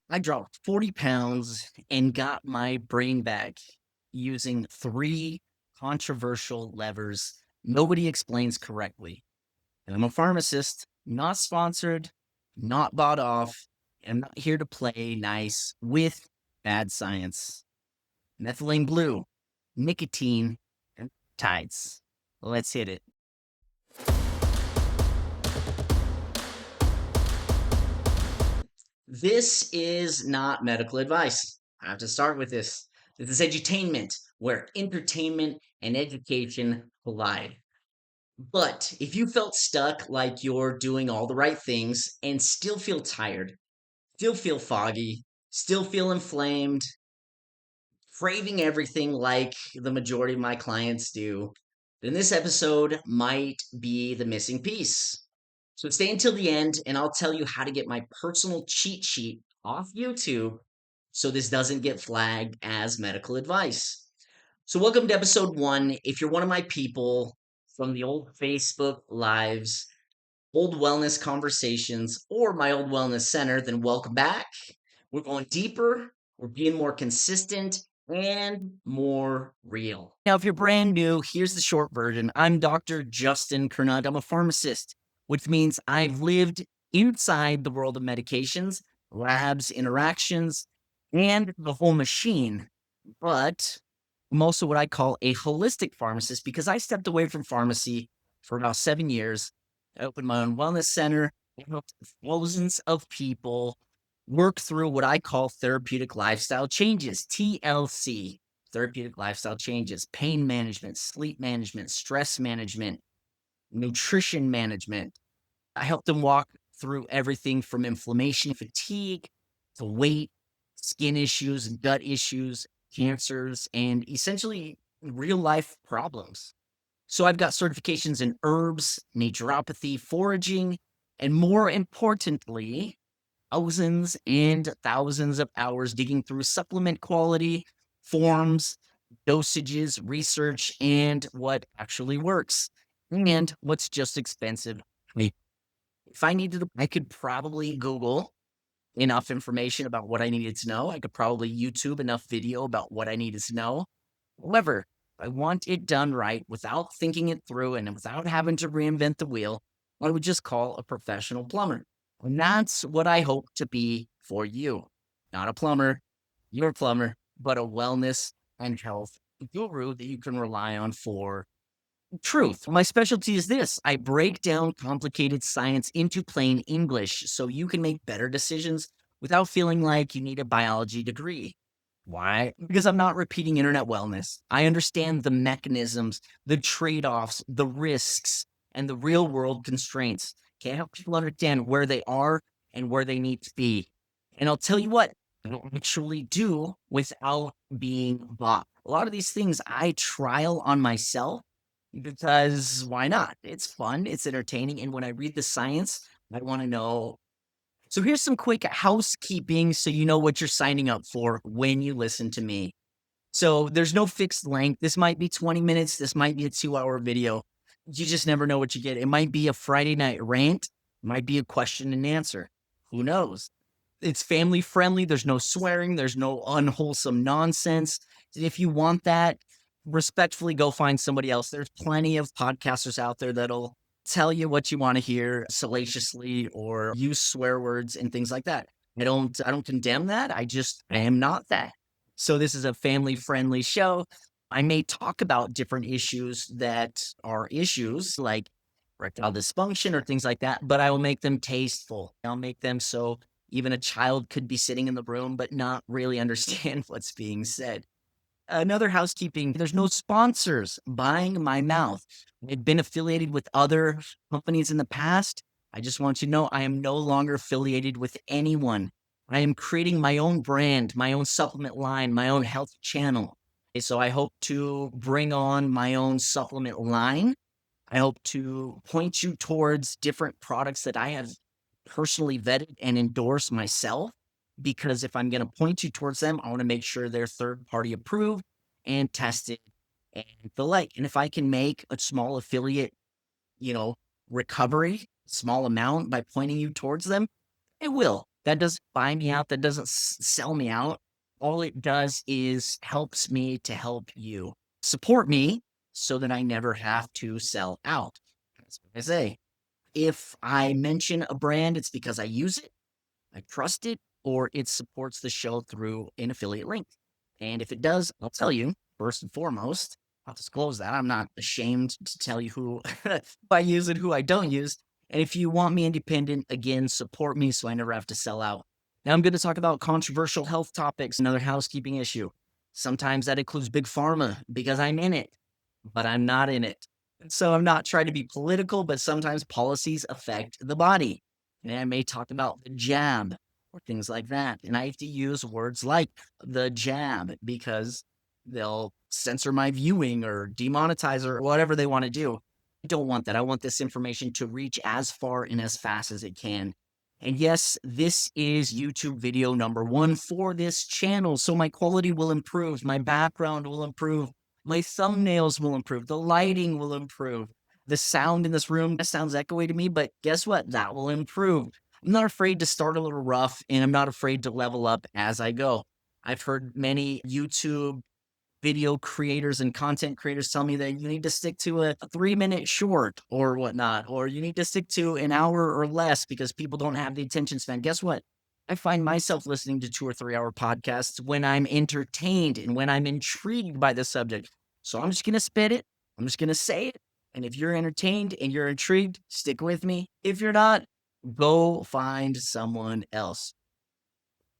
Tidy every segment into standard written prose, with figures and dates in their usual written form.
I dropped 40 pounds and got my brain back using three controversial levers nobody explains correctly. And I'm a pharmacist, not sponsored, not bought off, and I'm not here to play nice with bad science. Methylene blue, nicotine, and tides. Let's hit it. This is not medical advice. I have to start with this. This is edutainment, where entertainment and education collide. But if you felt stuck like you're doing all the right things and still feel tired, still feel foggy, still feel inflamed, craving everything like the majority of my clients do, then this episode might be the missing piece. So stay until the end, and I'll tell you how to get my personal cheat sheet off YouTube so this doesn't get flagged as medical advice. So, welcome to episode one. If you're one of my people from the old Facebook lives, old wellness conversations, or my old wellness center, then welcome back. We're going deeper, we're being more consistent, and more real. Now, if you're brand new, here's the short version. I'm Dr. Justin Kernund. I'm a pharmacist, which means I've lived inside the world of medications, labs, interactions, and the whole machine. But I'm also what I call a holistic pharmacist because I stepped away from pharmacy for about 7 years. I opened my own wellness center. I helped thousands of people work through what I call therapeutic lifestyle changes, TLC, therapeutic lifestyle changes, pain management, sleep management, stress management, nutrition management. I help them walk through everything from inflammation, fatigue, to weight, skin issues, gut issues, cancers, and essentially real life problems. So I've got certifications in herbs, naturopathy, foraging, and more importantly, thousands and thousands of hours digging through supplement quality, forms, dosages, research, and what actually works, and what's just expensive. If I needed to, I could probably Google enough information about what I needed to know. I could probably YouTube enough video about what I needed to know. However, I want it done right without thinking it through and without having to reinvent the wheel. I would just call a professional plumber. And that's what I hope to be for you. Not a plumber, you're a plumber, but a wellness and health guru that you can rely on for truth. My specialty is this: I break down complicated science into plain English so you can make better decisions without feeling like you need a biology degree. Why? Because I'm not repeating internet wellness. I understand the mechanisms, the trade offs, the risks, and the real world constraints. Can I help people understand where they are and where they need to be? And I'll tell you what, I don't actually do without being bought. A lot of these things I trial on myself because why not? It's fun, it's entertaining, and when I read the science, I wanna know. So here's some quick housekeeping so you know what you're signing up for when you listen to me. So there's no fixed length. This might be 20 minutes, this might be a 2-hour video. You just never know what you get. It might be a Friday night rant, might be a question and answer. Who knows? It's family friendly. There's no swearing. There's no unwholesome nonsense. If you want that, respectfully go find somebody else. There's plenty of podcasters out there that'll tell you what you want to hear salaciously or use swear words and things like that. I don't condemn that. I am not that. So this is a family friendly show. I may talk about different issues that are issues like erectile dysfunction or things like that, but I will make them tasteful. I'll make them so even a child could be sitting in the room but not really understand what's being said. Another housekeeping, there's no sponsors buying my mouth. I've been affiliated with other companies in the past. I just want you to know I am no longer affiliated with anyone. I am creating my own brand, my own supplement line, my own health channel. So I hope to bring on my own supplement line. I hope to point you towards different products that I have personally vetted and endorsed myself. Because if I'm going to point you towards them, I want to make sure they're third party approved and tested and the like. And if I can make a small affiliate, you know, recovery, small amount by pointing you towards them, I will. That doesn't buy me out. That doesn't sell me out. All it does is helps me to help you support me so that I never have to sell out. That's what I say. If I mention a brand, it's because I use it, I trust it, or it supports the show through an affiliate link. And if it does, I'll tell you first and foremost. I'll disclose that. I'm not ashamed to tell you who I use and who I don't use. And if you want me independent, again, support me so I never have to sell out. Now I'm going to talk about controversial health topics, another housekeeping issue. Sometimes that includes big pharma because I'm in it, but I'm not in it. So I'm not trying to be political, but sometimes policies affect the body. And I may talk about the jab or things like that. And I have to use words like the jab because they'll censor my viewing or demonetize or whatever they want to do. I don't want that. I want this information to reach as far and as fast as it can. And yes, this is YouTube video number 1 for this channel. So my quality will improve, my background will improve, my thumbnails will improve, the lighting will improve. The sound in this room sounds echoey to me, but guess what? That will improve. I'm not afraid to start a little rough, and I'm not afraid to level up as I go. I've heard many YouTube video creators and content creators tell me that you need to stick to a 3-minute short or whatnot, or you need to stick to an hour or less because people don't have the attention span. Guess what? I find myself listening to 2 or 3 hour podcasts when I'm entertained and when I'm intrigued by the subject. So I'm just going to spit it. I'm just going to say it. And if you're entertained and you're intrigued, stick with me. If you're not, go find someone else.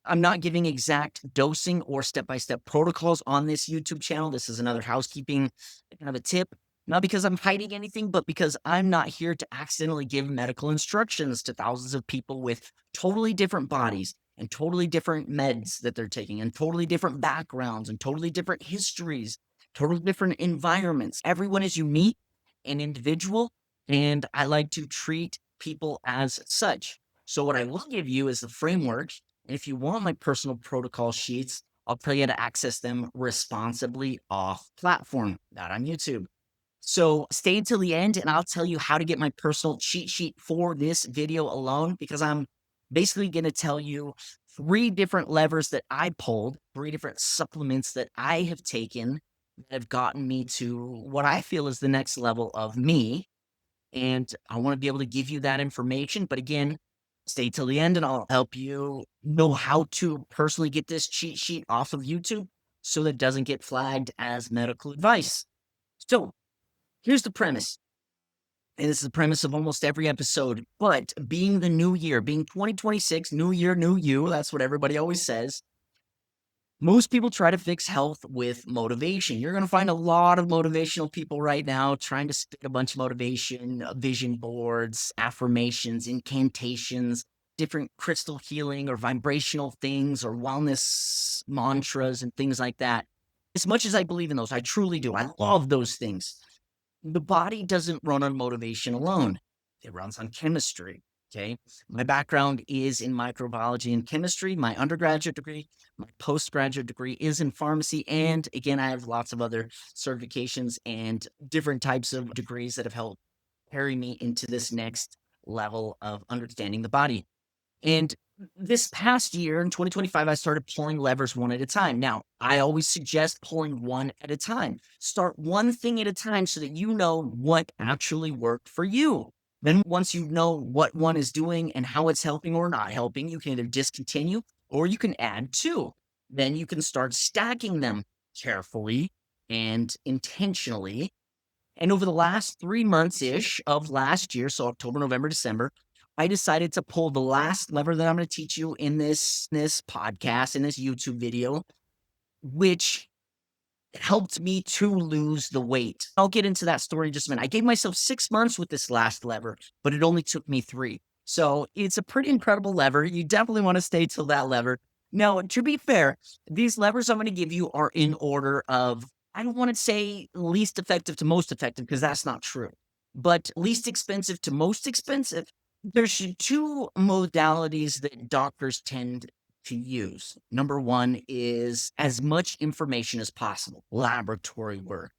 I'm not giving exact dosing or step-by-step protocols on this YouTube channel. This is another housekeeping kind of a tip. Not because I'm hiding anything, but because I'm not here to accidentally give medical instructions to thousands of people with totally different bodies and totally different meds that they're taking and totally different backgrounds and totally different histories, totally different environments. Everyone is unique and individual, and I like to treat people as such. So what I will give you is the framework, and if you want my personal protocol sheets, I'll tell you how to access them responsibly off platform, not on YouTube. So stay until the end and I'll tell you how to get my personal cheat sheet for this video alone, because I'm basically going to tell you 3 different levers that I pulled, 3 different supplements that I have taken that have gotten me to what I feel is the next level of me, and I want to be able to give you that information. But again, stay till the end and I'll help you know how to personally get this cheat sheet off of YouTube so that it doesn't get flagged as medical advice. So here's the premise. And this is the premise of almost every episode. But being the new year, being 2026, new year, new you, that's what everybody always says. Most people try to fix health with motivation. You're going to find a lot of motivational people right now trying to spit a bunch of motivation, vision boards, affirmations, incantations, different crystal healing or vibrational things or wellness mantras and things like that. As much as I believe in those, I truly do. I love those things. The body doesn't run on motivation alone. It runs on chemistry. Okay. My background is in microbiology and chemistry. My undergraduate degree, my postgraduate degree is in pharmacy. And again, I have lots of other certifications and different types of degrees that have helped carry me into this next level of understanding the body. And this past year in 2025, I started pulling levers one at a time. Now, I always suggest pulling one at a time. Start one thing at a time so that you know what actually worked for you. Then, once you know what one is doing and how it's helping or not helping, you can either discontinue or you can add to. Then you can start stacking them carefully and intentionally. And over the last 3 months ish of last year, so October, November, December, I decided to pull the last lever that I'm going to teach you in this podcast, in this YouTube video, which helped me to lose the weight. I'll get into that story in just a minute. I gave myself 6 months with this last lever, but it only took me 3. So it's a pretty incredible lever. You definitely want to stay till that lever. Now, to be fair, these levers I'm going to give you are in order of, I don't want to say least effective to most effective because that's not true, but least expensive to most expensive. There's 2 modalities that doctors tend to use. Number one is as much information as possible, laboratory work,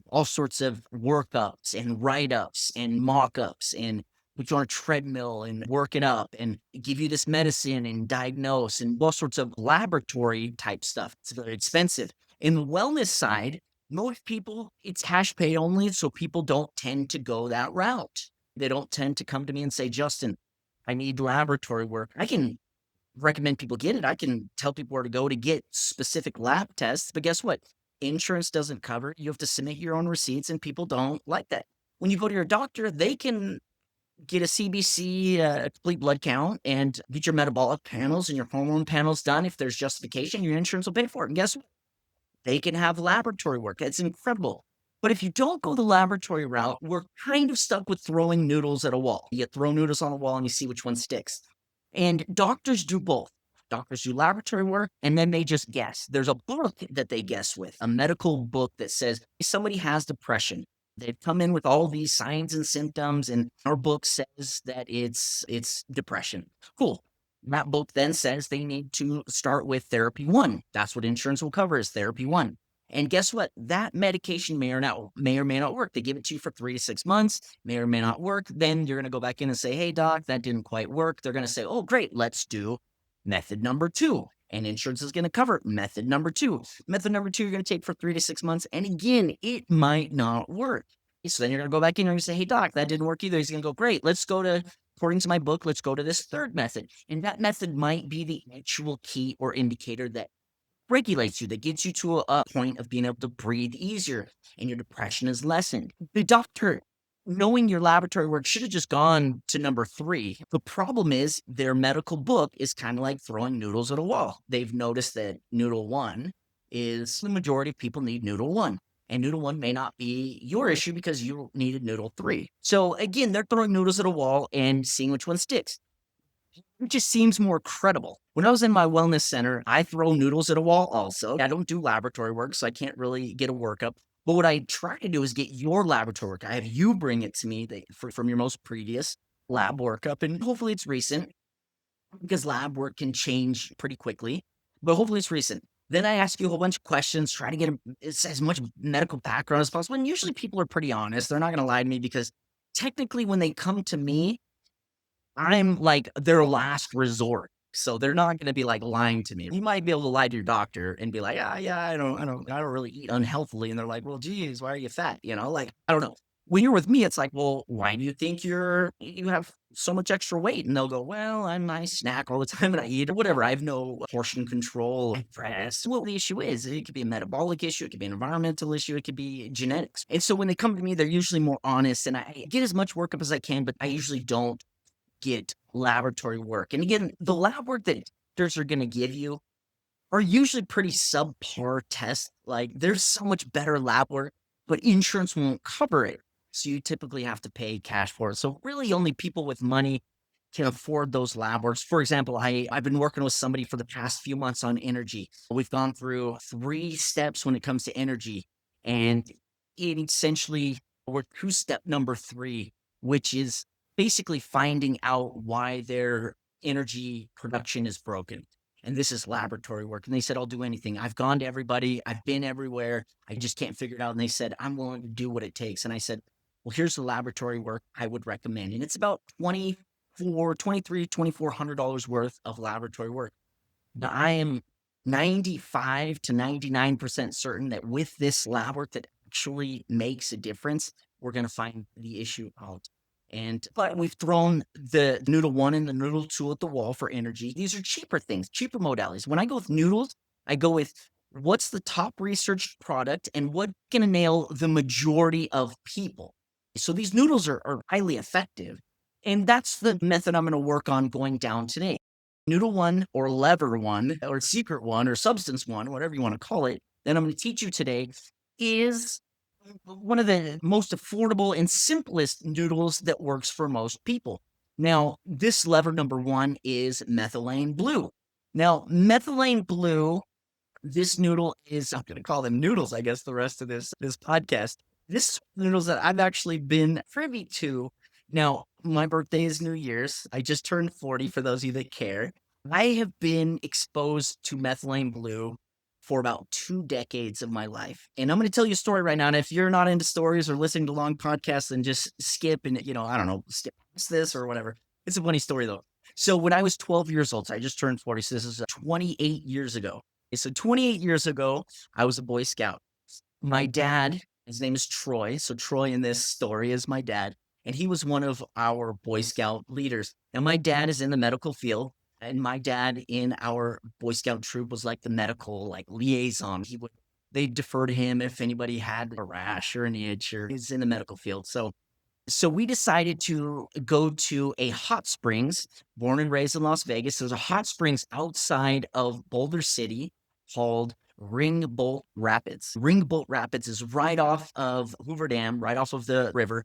all sorts of workups and write ups and mock ups and put you on a treadmill and work it up and give you this medicine and diagnose and all sorts of laboratory type stuff. It's very expensive. In the wellness side, most people, it's cash pay only. So people don't tend to go that route. They don't tend to come to me and say, Justin, I need laboratory work. I can recommend people get it. I can tell people where to go to get specific lab tests. But guess what? Insurance doesn't cover it. You have to submit your own receipts, and people don't like that. When you go to your doctor, they can get a CBC, a complete blood count, and get your metabolic panels and your hormone panels done. If there's justification, your insurance will pay for it. And guess what? They can have laboratory work. It's incredible. But if you don't go the laboratory route, we're kind of stuck with throwing noodles at a wall. You throw noodles on a wall and you see which one sticks. And doctors do both. Doctors do laboratory work and then they just guess. There's a book that they guess with, a medical book that says somebody has depression. They've come in with all these signs and symptoms, and our book says that it's depression. Cool. That book then says they need to start with therapy one. That's what insurance will cover is therapy one. And guess what? That medication may or may not work. They give it to you for 3 to 6 months, may or may not work. Then you're going to go back in and say, hey, doc, that didn't quite work. They're going to say, oh, great, let's do method number two. And insurance is going to cover method number two. Method number two, you're going to take for 3 to 6 months. And again, it might not work. So then you're going to go back in and you're going to say, hey, doc, that didn't work either. He's going to go, great, let's go to, according to my book, let's go to this third method. And that method might be the actual key or indicator that regulates you, that gets you to a point of being able to breathe easier and your depression is lessened. The doctor, knowing your laboratory work, should have just gone to number three. The problem is their medical book is kind of like throwing noodles at a wall. They've noticed that noodle one is the majority of people need noodle one. And noodle one may not be your issue because you needed noodle three. So again, they're throwing noodles at a wall and seeing which one sticks. It just seems more credible. When I was in my wellness center, I throw noodles at a wall also. I don't do laboratory work, so I can't really get a workup. But what I try to do is get your laboratory work. I have you bring it to me from your most previous lab workup, and hopefully it's recent because lab work can change pretty quickly, but hopefully it's recent. Then I ask you a whole bunch of questions, try to get as much medical background as possible. And usually people are pretty honest. They're not going to lie to me because technically when they come to me, I'm like their last resort. So they're not going to be like lying to me. You might be able to lie to your doctor and be like, ah, yeah, I don't really eat unhealthily. And they're like, well, geez, why are you fat? Like, I don't know. When you're with me, it's like, well, why do you think you have so much extra weight? And they'll go, well, I snack all the time and I eat or whatever. I have no portion control. I press. Well, the issue is it could be a metabolic issue. It could be an environmental issue. It could be genetics. And so when they come to me, they're usually more honest and I get as much workup as I can, but I usually don't get laboratory work. And again, the lab work that doctors are going to give you are usually pretty subpar tests. Like there's so much better lab work, but insurance won't cover it. So you typically have to pay cash for it. So really only people with money can afford those lab works. For example, I've been working with somebody for the past few months on energy. We've gone through 3 steps when it comes to energy. And it essentially, we're to step number 3, which is basically finding out why their energy production is broken. And this is laboratory work. And they said, I'll do anything. I've gone to everybody. I've been everywhere. I just can't figure it out. And they said, I'm willing to do what it takes. And I said, well, here's the laboratory work I would recommend. And it's about $2,300 worth of laboratory work. Now, I am 95 to 99% certain that with this lab work that actually makes a difference, we're going to find the issue out. But we've thrown the noodle one and the noodle two at the wall for energy. These are cheaper things, cheaper modalities. When I go with noodles, I go with what's the top research product and what's going to nail the majority of people. So these noodles are highly effective. And that's the method I'm going to work on going down today. Noodle one or lever one or secret one or substance one, whatever you want to call it, that I'm going to teach you today is one of the most affordable and simplest noodles that works for most people. Now, this lever number one is methylene blue. Now, methylene blue, this noodle is, I'm going to call them noodles, I guess, the rest of this podcast. This is noodles that I've actually been privy to. Now, my birthday is New Year's. I just turned 40 for those of you that care. I have been exposed to methylene blue for about 2 decades of my life. And I'm going to tell you a story right now. And if you're not into stories or listening to long podcasts, then just skip and, I don't know, skip past this or whatever. It's a funny story though. So when I was 12 years old, so I just turned 40. So this is 28 years ago. So 28 years ago, I was a Boy Scout. My dad, his name is Troy. So Troy in this story is my dad, and he was one of our Boy Scout leaders. Now my dad is in the medical field, and my dad in our Boy Scout troop was like the medical like liaison. They defer to him if anybody had a rash or an itch or is in the medical field. So we decided to go to a hot springs, born and raised in Las Vegas. There's a hot springs outside of Boulder City called Ringbolt Rapids. Ringbolt Rapids is right off of Hoover Dam, right off of the river.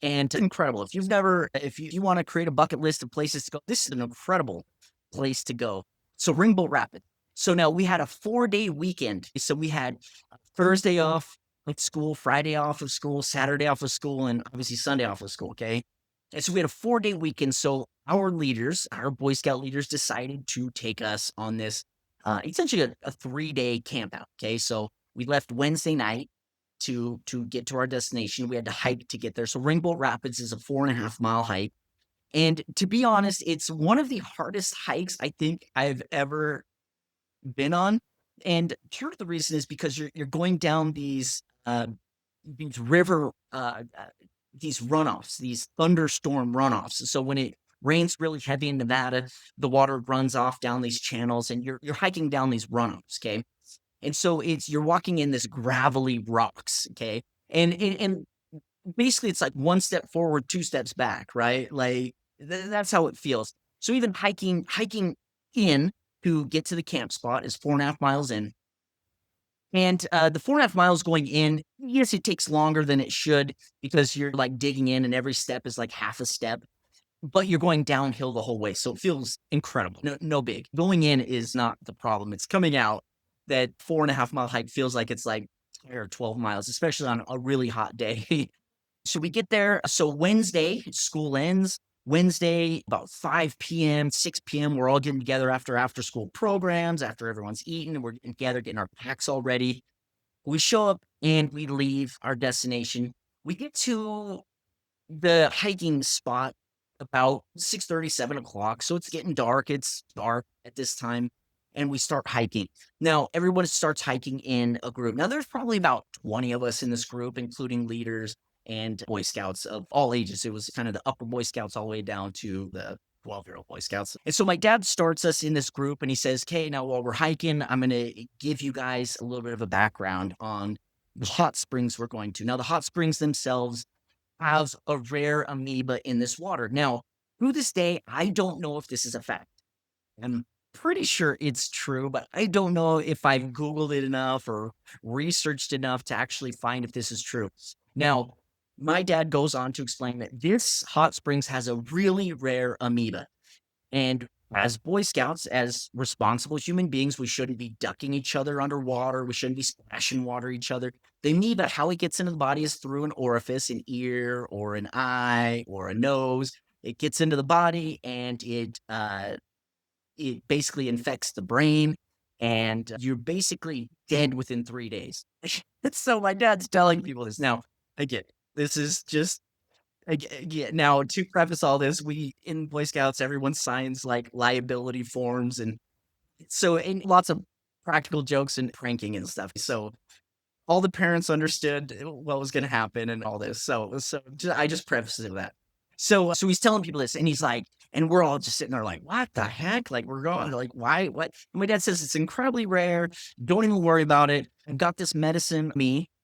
And it's incredible. If you want to create a bucket list of places to go, this is an incredible place to go. So Ringbolt Rapids. So now we had a 4-day weekend. So we had Thursday off of school, Friday off of school, Saturday off of school, and obviously Sunday off of school. Okay. And so we had a 4-day weekend. So our leaders, our Boy Scout leaders, decided to take us on this essentially a 3-day camp out. Okay. So we left Wednesday night to get to our destination. We had to hike to get there. So Ringbolt Rapids is a 4.5-mile hike. And to be honest, it's one of the hardest hikes I think I've ever been on. And part of the reason is because you're going down these river these runoffs, these thunderstorm runoffs. So when it rains really heavy in Nevada, the water runs off down these channels, and you're hiking down these runoffs. Okay. And so you're walking in this gravelly rocks, okay? And basically it's like one step forward, two steps back, right? Like that's how it feels. So even hiking in to get to the camp spot is 4.5 miles in. And the 4.5 miles going in, yes, it takes longer than it should because you're like digging in and every step is like half a step, but you're going downhill the whole way. So it feels incredible. No big. Going in is not the problem. It's coming out that 4.5 mile hike feels like it's like 10 or 12 miles, especially on a really hot day. So we get there. So Wednesday, school ends. Wednesday, about 5 p.m., 6 p.m., we're all getting together after school programs, after everyone's eaten, and we're getting together, getting our packs all ready. We show up and we leave our destination. We get to the hiking spot about 6:30, 7 o'clock. So it's getting dark. It's dark at this time. And we start hiking. Now, everyone starts hiking in a group. Now, there's probably about 20 of us in this group, including leaders and Boy Scouts of all ages. It was kind of the upper Boy Scouts all the way down to the 12-year-old Boy Scouts. And so my dad starts us in this group and he says, okay, now while we're hiking, I'm going to give you guys a little bit of a background on the hot springs we're going to. Now, the hot springs themselves have a rare amoeba in this water. Now, to this day, I don't know if this is a fact. I'm pretty sure it's true, but I don't know if I've Googled it enough or researched enough to actually find if this is true. Now, my dad goes on to explain that this hot springs has a really rare amoeba. And as Boy Scouts, as responsible human beings, we shouldn't be ducking each other underwater. We shouldn't be splashing water each other. The amoeba, how it gets into the body is through an orifice, an ear or an eye or a nose. It gets into the body and it basically infects the brain, and you're basically dead within 3 days. So my dad's telling people this. Now, again, this is just yeah, now to preface all this, we in Boy Scouts, everyone signs like liability forms and lots of practical jokes and pranking and stuff. So all the parents understood what was going to happen and all this. I just preface it with that. So he's telling people this, and he's like, and we're all just sitting there like, what the heck? Like we're going like, why? What? And my dad says it's incredibly rare. Don't even worry about it. I've got this medicine.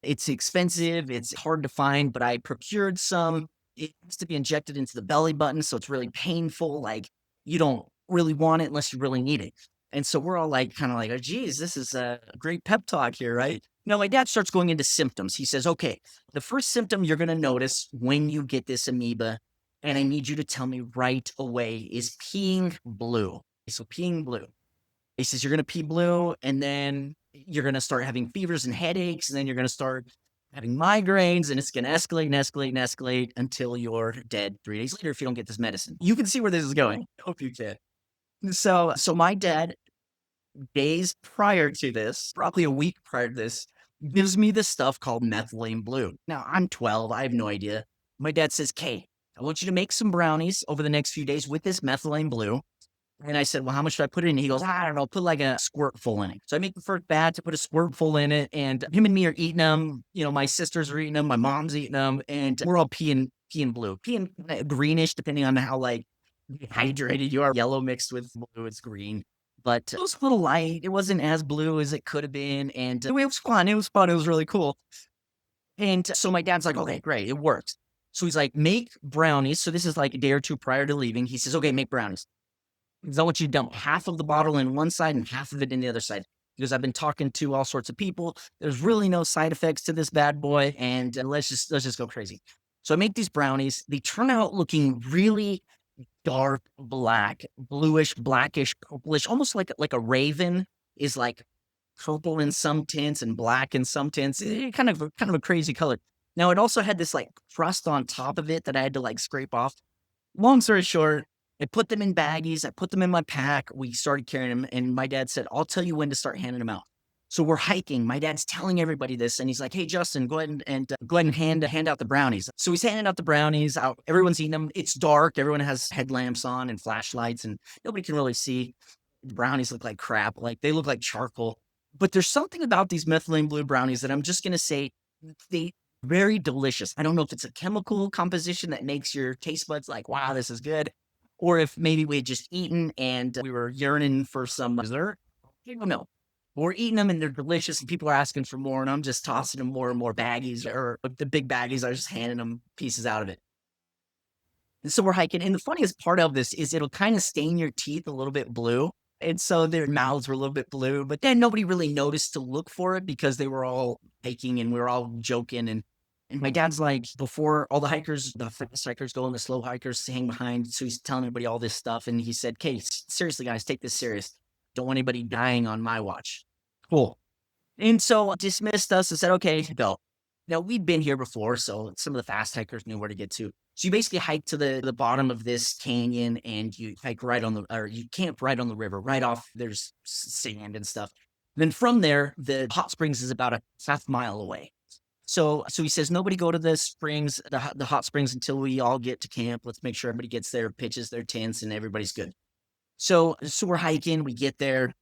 It's expensive. It's hard to find, but I procured some. It has to be injected into the belly button, so it's really painful. Like you don't really want it unless you really need it. And so we're all like, kind of like, oh, geez, this is a great pep talk here, right? Now, my dad starts going into symptoms. He says, okay, the first symptom you're going to notice when you get this amoeba, and I need you to tell me right away, is peeing blue. So peeing blue. He says, you're going to pee blue, and then you're going to start having fevers and headaches, and then you're going to start having migraines, and it's going to escalate and escalate and escalate until you're dead 3 days later if you don't get this medicine. You can see where this is going. I hope you can. So my dad days prior to this, probably a week prior to this, gives me this stuff called methylene blue. Now, I'm 12, I have no idea. My dad says, "Kate, I want you to make some brownies over the next few days with this methylene blue." And I said, "Well, how much should I put in?" He goes, "I don't know, put like a squirt full in it." So I make the first batch, I put a squirt full in it, and him and me are eating them. My sisters are eating them, my mom's eating them, and we're all peeing blue, peeing greenish, depending on how like dehydrated you are. Yellow mixed with blue, it's green. But it was a little light. It wasn't as blue as it could have been. And it was fun. It was fun. It was really cool. And so my dad's like, "Okay, great. It works." So he's like, "Make brownies." So this is like a day or two prior to leaving. He says, "Okay, make brownies." Because I want you to dump half of the bottle in one side and half of it in the other side. Because I've been talking to all sorts of people. There's really no side effects to this bad boy, and let's just go crazy. So I make these brownies. They turn out looking really dark black, bluish, blackish, purplish, almost like a raven is like purple in some tints and black in some tints. Kind of a crazy color. Now it also had this like crust on top of it that I had to like scrape off. Long story short, I put them in baggies, I put them in my pack, we started carrying them, and my dad said, "I'll tell you when to start handing them out." So we're hiking, my dad's telling everybody this, and he's like, "Hey, Justin, go ahead and hand out the brownies." So he's handing out the brownies out, everyone's eating them, it's dark, everyone has headlamps on and flashlights, and nobody can really see. The brownies look like crap, like, they look like charcoal, but there's something about these methylene blue brownies that I'm just gonna say, they very delicious. I don't know if it's a chemical composition that makes your taste buds like, "Wow, this is good," or if maybe we had just eaten and we were yearning for some dessert. I don't know. We're eating them and they're delicious and people are asking for more, and I'm just tossing them more and more baggies or the big baggies. I was just handing them pieces out of it. And so we're hiking, and the funniest part of this is it'll kinda stain your teeth a little bit blue, and so their mouths were a little bit blue, but then nobody really noticed to look for it because they were all hiking and we were all joking, and my dad's like, before all the fast hikers go and the slow hikers hang behind, so he's telling everybody all this stuff, and he said, "Okay, seriously, guys, take this serious. Don't want anybody dying on my watch." Cool. And so dismissed us and said, "Okay, go." Now we'd been here before, so some of the fast hikers knew where to get to. So you basically hike to the bottom of this canyon and you hike right on the or you camp right on the river, right off there's sand and stuff. Then from there, the hot springs is about a half mile away. So he says, "Nobody go to the springs, the hot springs until we all get to camp. Let's make sure everybody gets there, pitches their tents, and everybody's good." So we're hiking, we get there,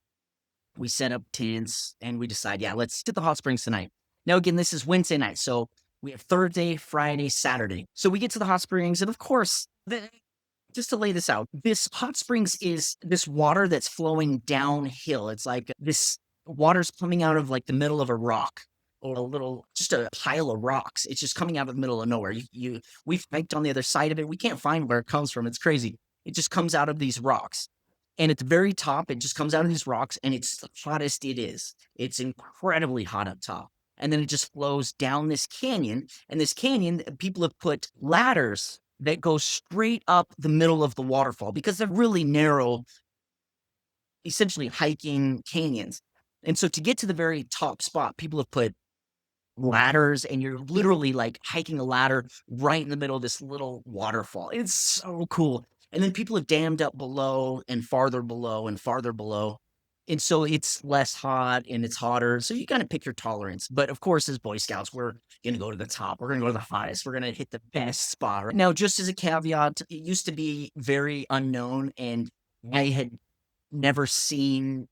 we set up tents and we decide, yeah, let's hit the hot springs tonight. Now, again, this is Wednesday night. So we have Thursday, Friday, Saturday. So we get to the hot springs. And of course, just to lay this out, this hot springs is this water that's flowing downhill. It's like this water's coming out of like the middle of a rock or just a pile of rocks. It's just coming out of the middle of nowhere. We've hiked on the other side of it. We can't find where it comes from. It's crazy. It just comes out of these rocks. And at the very top, it just comes out of these rocks and it's the hottest it is. It's incredibly hot up top. And then it just flows down this canyon. And this canyon, people have put ladders that go straight up the middle of the waterfall because they're really narrow, essentially hiking canyons. And so to get to the very top spot, people have put ladders and you're literally like hiking a ladder right in the middle of this little waterfall. It's so cool. And then people have dammed up below and farther below and farther below. And so it's less hot and it's hotter. So you kind of pick your tolerance. But of course, as Boy Scouts, we're going to go to the top. We're going to go to the highest. We're going to hit the best spot. Right? Now, just as a caveat, it used to be very unknown and I had never seen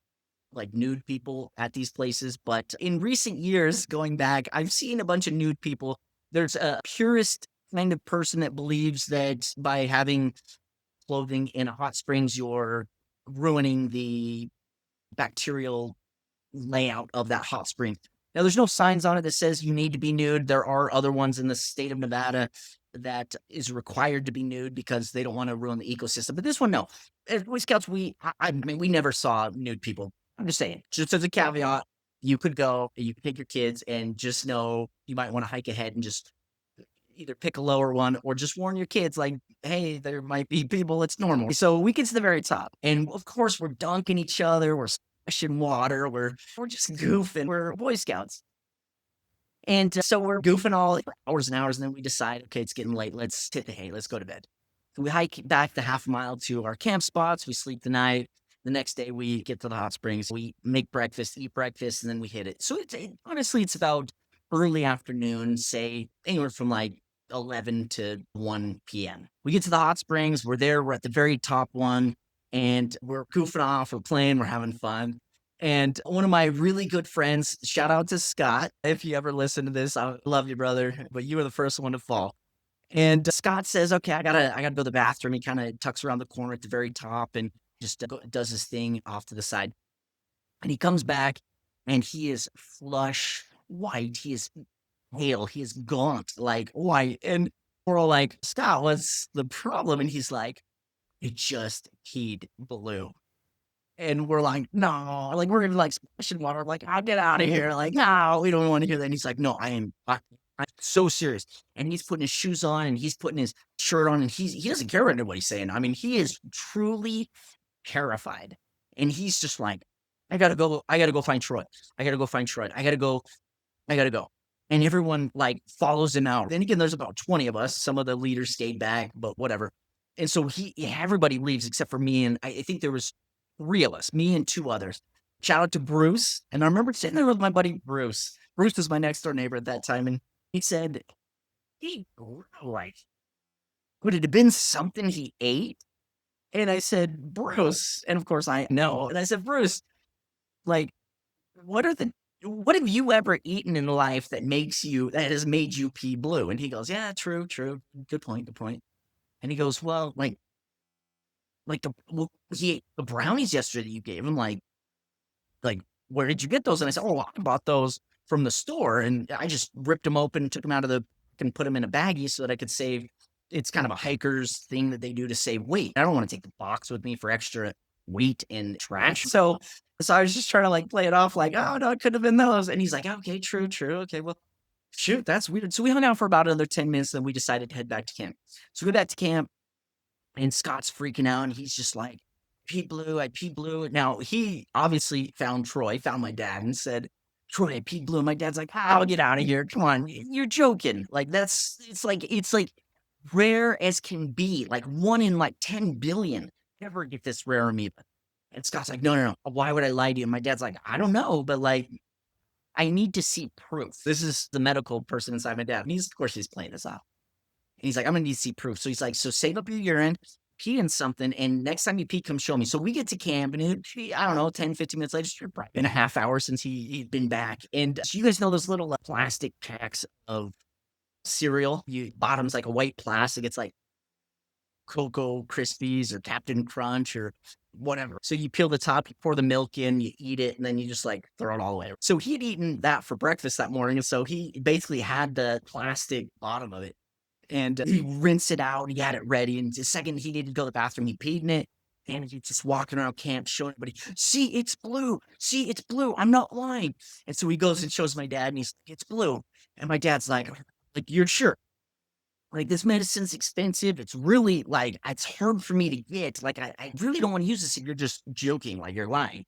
like nude people at these places. But in recent years, going back, I've seen a bunch of nude people. There's a purist kind of person that believes that by having clothing in a hot springs, you're ruining the bacterial layout of that hot spring. Now, there's no signs on it that says you need to be nude. There are other ones in the state of Nevada that is required to be nude because they don't want to ruin the ecosystem. But this one, no. As Boy Scouts, I mean, we never saw nude people. I'm just saying, just as a caveat, you could go, you could take your kids, and just know you might want to hike ahead and just either pick a lower one or just warn your kids, like, hey, there might be people, it's normal. So we get to the very top. And of course, we're dunking each other, we're splashing water, we're just goofing. We're Boy Scouts. And so we're goofing all hours and hours, and then we decide, okay, it's getting late. Let's hit the hay. Let's go to bed. So we hike back the half mile to our camp spots. We sleep the night. The next day we get to the hot springs, we make breakfast, eat breakfast, and then we hit it. So honestly, it's about early afternoon, say anywhere from like 11 to 1 p.m. We get to the hot springs. We're there. We're at the very top one, and we're goofing off. We're playing. We're having fun. And one of my really good friends, shout out to Scott. If you ever listen to this, I love you, brother, but you were the first one to fall. And Scott says, "Okay, I gotta go to the bathroom." He kind of tucks around the corner at the very top and just does his thing off to the side. And he comes back, and he is flush white. He is pale. He is gaunt, like white. And we're all like, "Scott, what's the problem?" And he's like, "It just peed blue." And we're like, "No," like, we're gonna, like, splash in water, like, "Oh, get out of here." Like, "No, we don't wanna hear that." And he's like, "No, I'm so serious." And he's putting his shoes on, and he's putting his shirt on, and he doesn't care what anybody's saying. I mean, he is truly terrified. And he's just like, I gotta go find Troy. I gotta go find Troy. I gotta go." And everyone, like, follows him out. Then again, there's about 20 of us. Some of the leaders stayed back, but whatever. And so everybody leaves except for me, and I think there was 3 of us, me and 2 others. Shout out to Bruce, and I remember sitting there with my buddy Bruce. Bruce was my next door neighbor at that time, and he said, "He like, would it have been something he ate?" And I said, "Bruce," and of course I know, and I said, "Bruce, like, what have you ever eaten in life that has made you pee blue?" And he goes, "Yeah, true, true. Good point, good point." And he goes, "Well, he ate the brownies yesterday that you gave him, like, where did you get those?" And I said, "Oh, I bought those from the store, and I just ripped them open, took them out of the and put them in a baggie so that I could save." It's kind of a hiker's thing that they do to save weight. I don't wanna take the box with me for extra weight and trash. So I was just trying to, like, play it off like, "Oh, no, it could have been those." And he's like, "Okay, true, true. Okay, well, shoot, that's weird." So we hung out for about another 10 minutes, then we decided to head back to camp. So we go back to camp, and Scott's freaking out, and he's just like, "Pete Blue, I Pete Blue." Now, he obviously found Troy, found my dad, and said, "Troy, I Pete Blue." And my dad's like, "Oh, get out of here. Come on. You're joking." Like, it's like rare as can be, like 1 in like 10 billion ever get this rare amoeba. And Scott's like, "No, no, no. Why would I lie to you?" And my dad's like, "I don't know, but like, I need to see proof." This is the medical person inside my dad. And of course, he's playing this off. And he's like, "I'm gonna need to see proof." So he's like, "So save up your urine, pee in something, and next time you pee, come show me." So we get to camp, and I don't know, 10, 15 minutes later, it's probably been a half hour since he'd been back. And so you guys know those little plastic packs of cereal? Bottom's like a white plastic. It's like Cocoa Krispies or Captain Crunch or whatever. So you peel the top, you pour the milk in, you eat it, and then you just like throw it all away. So he'd eaten that for breakfast that morning. And so he basically had the plastic bottom of it, and he rinsed it out. He had it ready. And the second he needed to go to the bathroom, he peed in it. And he's just walking around camp showing everybody, "See, it's blue. See, it's blue. I'm not lying." And so he goes and shows my dad, and he's like, "It's blue." And my dad's like, "You're sure? Like, this medicine's expensive. It's really like, it's hard for me to get. Like, I really don't want to use this if you're just joking. Like, you're lying.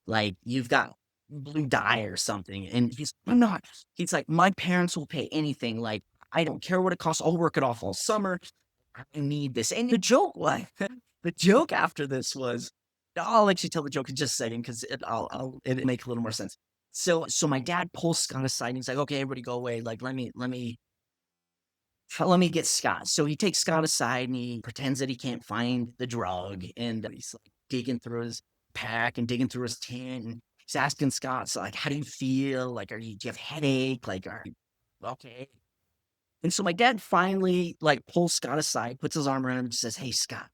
Like, you've got blue dye or something." And "I'm not." He's like, "My parents will pay anything. Like, I don't care what it costs. I'll work it off all summer. I need this." And the joke was, the joke after this was, I'll actually tell the joke in just a second because it'll make a little more sense. So my dad pulls Scott aside and he's like, "Okay, everybody go away. Like, let me get Scott." So he takes Scott aside and he pretends that he can't find the drug. And he's like digging through his pack and digging through his tent. And he's asking Scott, so like, "How do you feel? Like, do you have a headache? Like, are you okay?" And so my dad finally like pulls Scott aside, puts his arm around him and says, "Hey, Scott,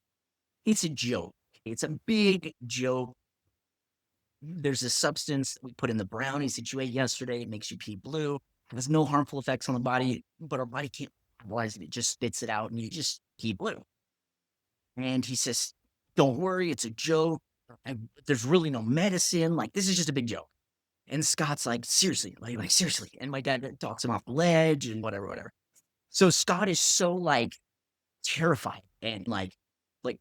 it's a joke. It's a big joke. There's a substance that we put in the brownies that you ate yesterday. It makes you pee blue. It has no harmful effects on the body, but our body can't metabolize it. It just spits it out and you just pee blue." And he says, "Don't worry, it's a joke. There's really no medicine. Like, this is just a big joke." And Scott's like, "Seriously, like seriously." And my dad talks him off the ledge and whatever, whatever. So Scott is so like terrified and like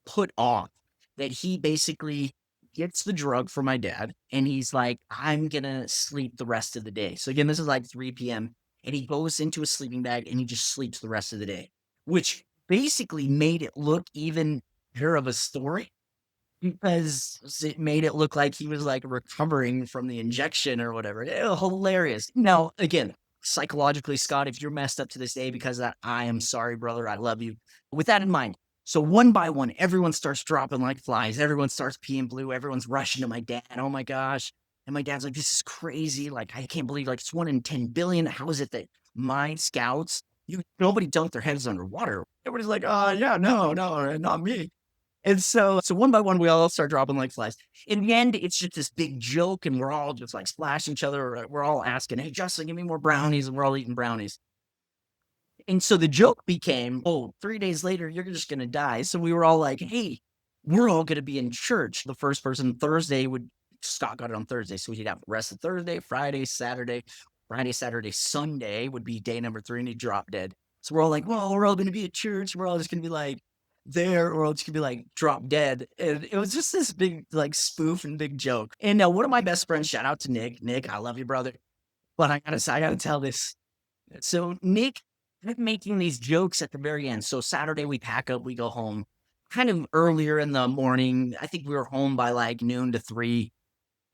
put off that he basically gets the drug for my dad and he's like, "I'm gonna sleep the rest of the day." So again, this is like 3 p.m. and he goes into a sleeping bag and he just sleeps the rest of the day, which basically made it look even better of a story because it made it look like he was like recovering from the injection or whatever. Hilarious. Now, again, psychologically, Scott, if you're messed up to this day because of that, I am sorry, brother. I love you. With that in mind, so one by one, everyone starts dropping like flies. Everyone starts peeing blue. Everyone's rushing to my dad. Oh my gosh. And my dad's like, this is crazy. Like, I can't believe like it's 1 in 10 billion. How is it that my scouts, nobody dunked their heads underwater? Everybody's like, oh yeah, no, not me. And so one by one, we all start dropping like flies. In the end, it's just this big joke, and we're all just like splashing each other. We're all asking, "Hey, Justin, give me more brownies," and we're all eating brownies. And so the joke became, "Oh, 3 days later, you're just gonna die." So we were all like, "Hey, we're all gonna be in church." The first person Thursday would Scott got it on Thursday, so we'd have the rest of Thursday, Friday, Saturday, Friday, Saturday, Sunday would be day number 3, and he dropped dead. So we're all like, "Well, we're all gonna be at church. We're all just gonna be like there, or it's gonna be like drop dead." And it was just this big like spoof and big joke. And now one of my best friends, shout out to Nick. Nick, I love you, brother. But I gotta tell this. So Nick kept making these jokes at the very end. So Saturday we pack up, we go home kind of earlier in the morning. I think we were home by like noon to 3.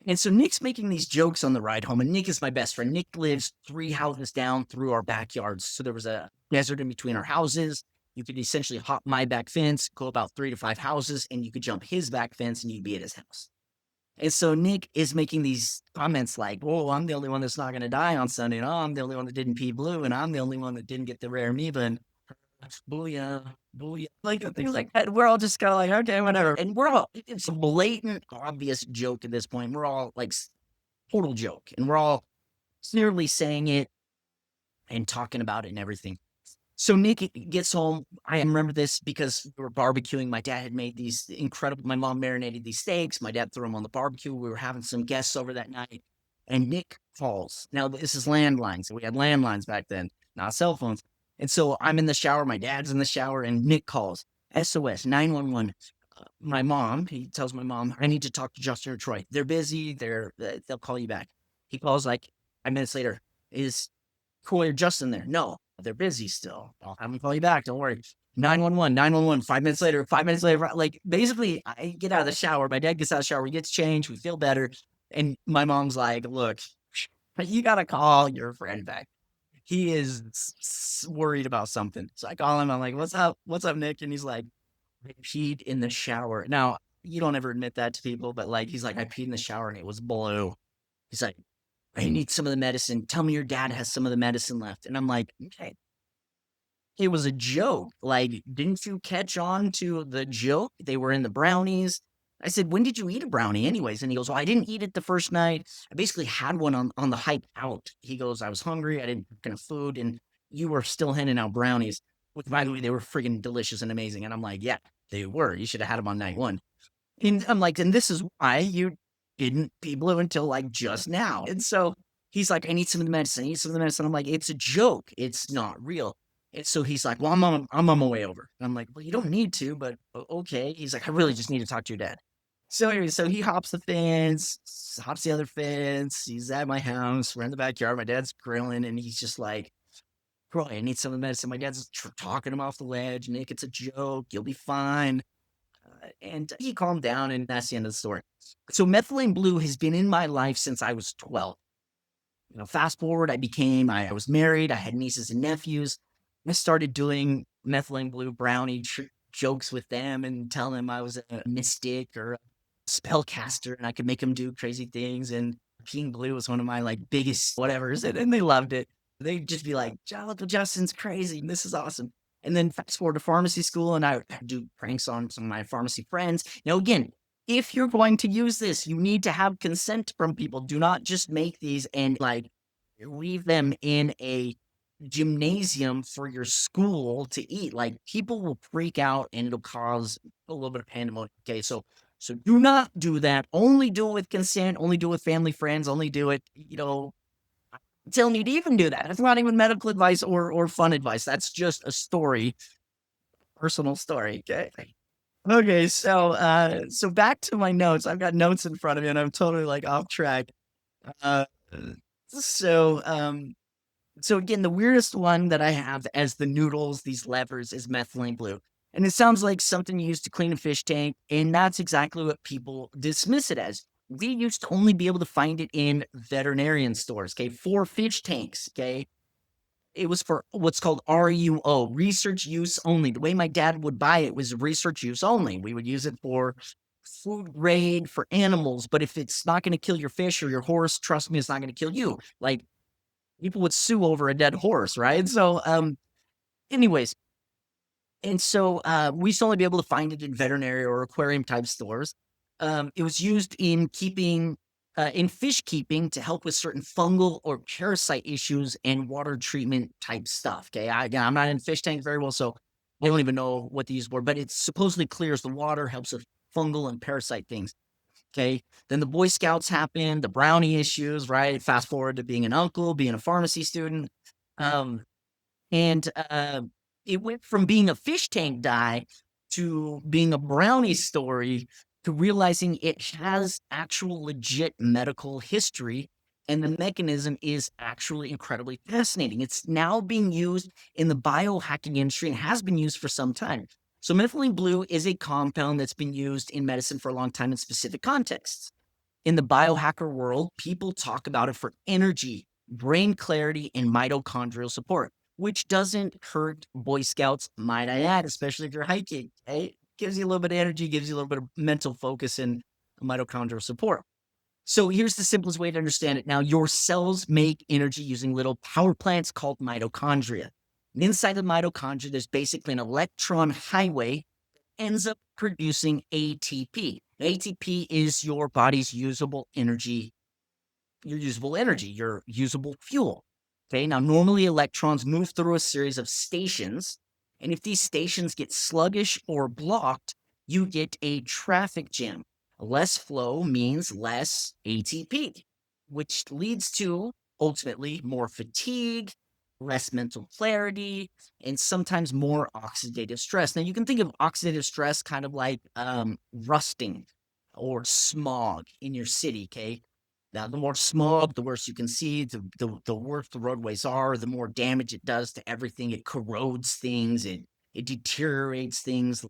And so Nick's making these jokes on the ride home. And Nick is my best friend. Nick lives 3 houses down through our backyards. So there was a desert in between our houses. You could essentially hop my back fence, go about 3 to 5 houses, and you could jump his back fence and you'd be at his house. And so Nick is making these comments like, "Whoa, I'm the only one that's not going to die on Sunday. And oh, I'm the only one that didn't pee blue. And I'm the only one that didn't get the rare amoeba. And booyah, booyah." Like things like that. We're all just kind of like, okay, whatever. And we're all, it's a blatant, obvious joke at this point. We're all like total joke. And we're all clearly saying it and talking about it and everything. So Nick gets home. I remember this because we were barbecuing. My dad had made these incredible, my mom marinated these steaks. My dad threw them on the barbecue. We were having some guests over that night. And Nick calls. Now, this is landlines. We had landlines back then, not cell phones. And so I'm in the shower. My dad's in the shower, and Nick calls SOS 911. My mom, he tells my mom, "I need to talk to Justin or Troy. They're busy. They'll call you back." He calls like 5 minutes later. Is Troy or Justin there? No, they're busy still. I'll have them call you back. Don't worry. 911, 911, 5 minutes later, 5 minutes later. Like basically, I get out of the shower. My dad gets out of the shower. We get changed. We feel better. And my mom's like, "Look, you got to call your friend back. He is worried about something." So I call him. I'm like, "What's up? What's up, Nick?" And he's like, "I peed in the shower." Now, you don't ever admit that to people, but like, he's like, "I peed in the shower and it was blue." He's like, "I need some of the medicine. Tell me your dad has some of the medicine left." And I'm like, "Okay." It was a joke. Like, didn't you catch on to the joke? They were in the brownies. I said, "When did you eat a brownie anyways?" And he goes, "Well, I didn't eat it the first night. I basically had one on the hike out." He goes, "I was hungry. I didn't cook enough food. And you were still handing out brownies," which, by the way, they were freaking delicious and amazing. And I'm like, "Yeah, they were. You should have had them on night one." And I'm like, "And this is why you didn't pee blue until like just now." And so he's like, "I need some of the medicine. I need some of the medicine." I'm like, "It's a joke. It's not real." And so he's like, "Well, I'm on my way over." And I'm like, "Well, you don't need to, but okay." He's like, "I really just need to talk to your dad." So anyway, so he hops the fence, hops the other fence. He's at my house. We're in the backyard. My dad's grilling, and he's just like, "Bro, I need some of the medicine." My dad's talking him off the ledge. "Nick, it's a joke. You'll be fine." And he calmed down, and that's the end of the story. So methylene blue has been in my life since I was 12. Fast forward, I was married, I had nieces and nephews. I started doing methylene blue brownie jokes with them and telling them I was a mystic or a spellcaster and I could make them do crazy things. And peeing blue was one of my like biggest whatevers, and they loved it. They'd just be like, "Uncle Justin's crazy. This is awesome." And then fast forward to pharmacy school, and I would do pranks on some of my pharmacy friends. Now, again, if you're going to use this, you need to have consent from people. Do not just make these and like leave them in a gymnasium for your school to eat. Like people will freak out and it'll cause a little bit of pandemonium. Okay, so do not do that. Only do it with consent. Only do it with family, friends. Only do it, telling you to even do that. That's not even medical advice or fun advice. That's just a story, personal story. Okay. Okay, so back to my notes. I've got notes in front of me and I'm totally like off track. Uh so so again, the weirdest one that I have as the noodles, these levers, is methylene blue. And it sounds like something you used to clean a fish tank, and that's exactly what people dismiss it as. We used to only be able to find it in veterinarian stores, okay, for fish tanks, okay? It was for what's called RUO, research use only. The way my dad would buy it was research use only. We would use it for food grade for animals, but if it's not going to kill your fish or your horse, trust me, it's not going to kill you. Like people would sue over a dead horse, right? So, anyways, and so we used to only be able to find it in veterinary or aquarium type stores. It was used in in fish keeping to help with certain fungal or parasite issues and water treatment type stuff. Okay. Again, I'm not in fish tanks very well, so I don't even know what these were, but it supposedly clears the water, helps with fungal and parasite things. Okay. Then the Boy Scouts happened, the brownie issues, right? Fast forward to being an uncle, being a pharmacy student. Um, and it went from being a fish tank dye to being a brownie story to realizing it has actual legit medical history. And the mechanism is actually incredibly fascinating. It's now being used in the biohacking industry and has been used for some time. So, methylene blue is a compound that's been used in medicine for a long time in specific contexts. In the biohacker world, people talk about it for energy, brain clarity, and mitochondrial support, which doesn't hurt Boy Scouts, might I add, especially if you're hiking. It gives you a little bit of energy, gives you a little bit of mental focus and mitochondrial support. So here's the simplest way to understand it. Now, your cells make energy using little power plants called mitochondria. And inside the mitochondria, there's basically an electron highway ends up producing ATP. ATP is your body's usable energy, your usable fuel. Okay, now normally electrons move through a series of stations, and if these stations get sluggish or blocked, you get a traffic jam. Less flow means less ATP, which leads to ultimately more fatigue, less mental clarity, and sometimes more oxidative stress. Now, you can think of oxidative stress kind of like rusting or smog in your city, okay? Now, the more smog, the worse you can see, the worse the roadways are, the more damage it does to everything. It corrodes things, it deteriorates things.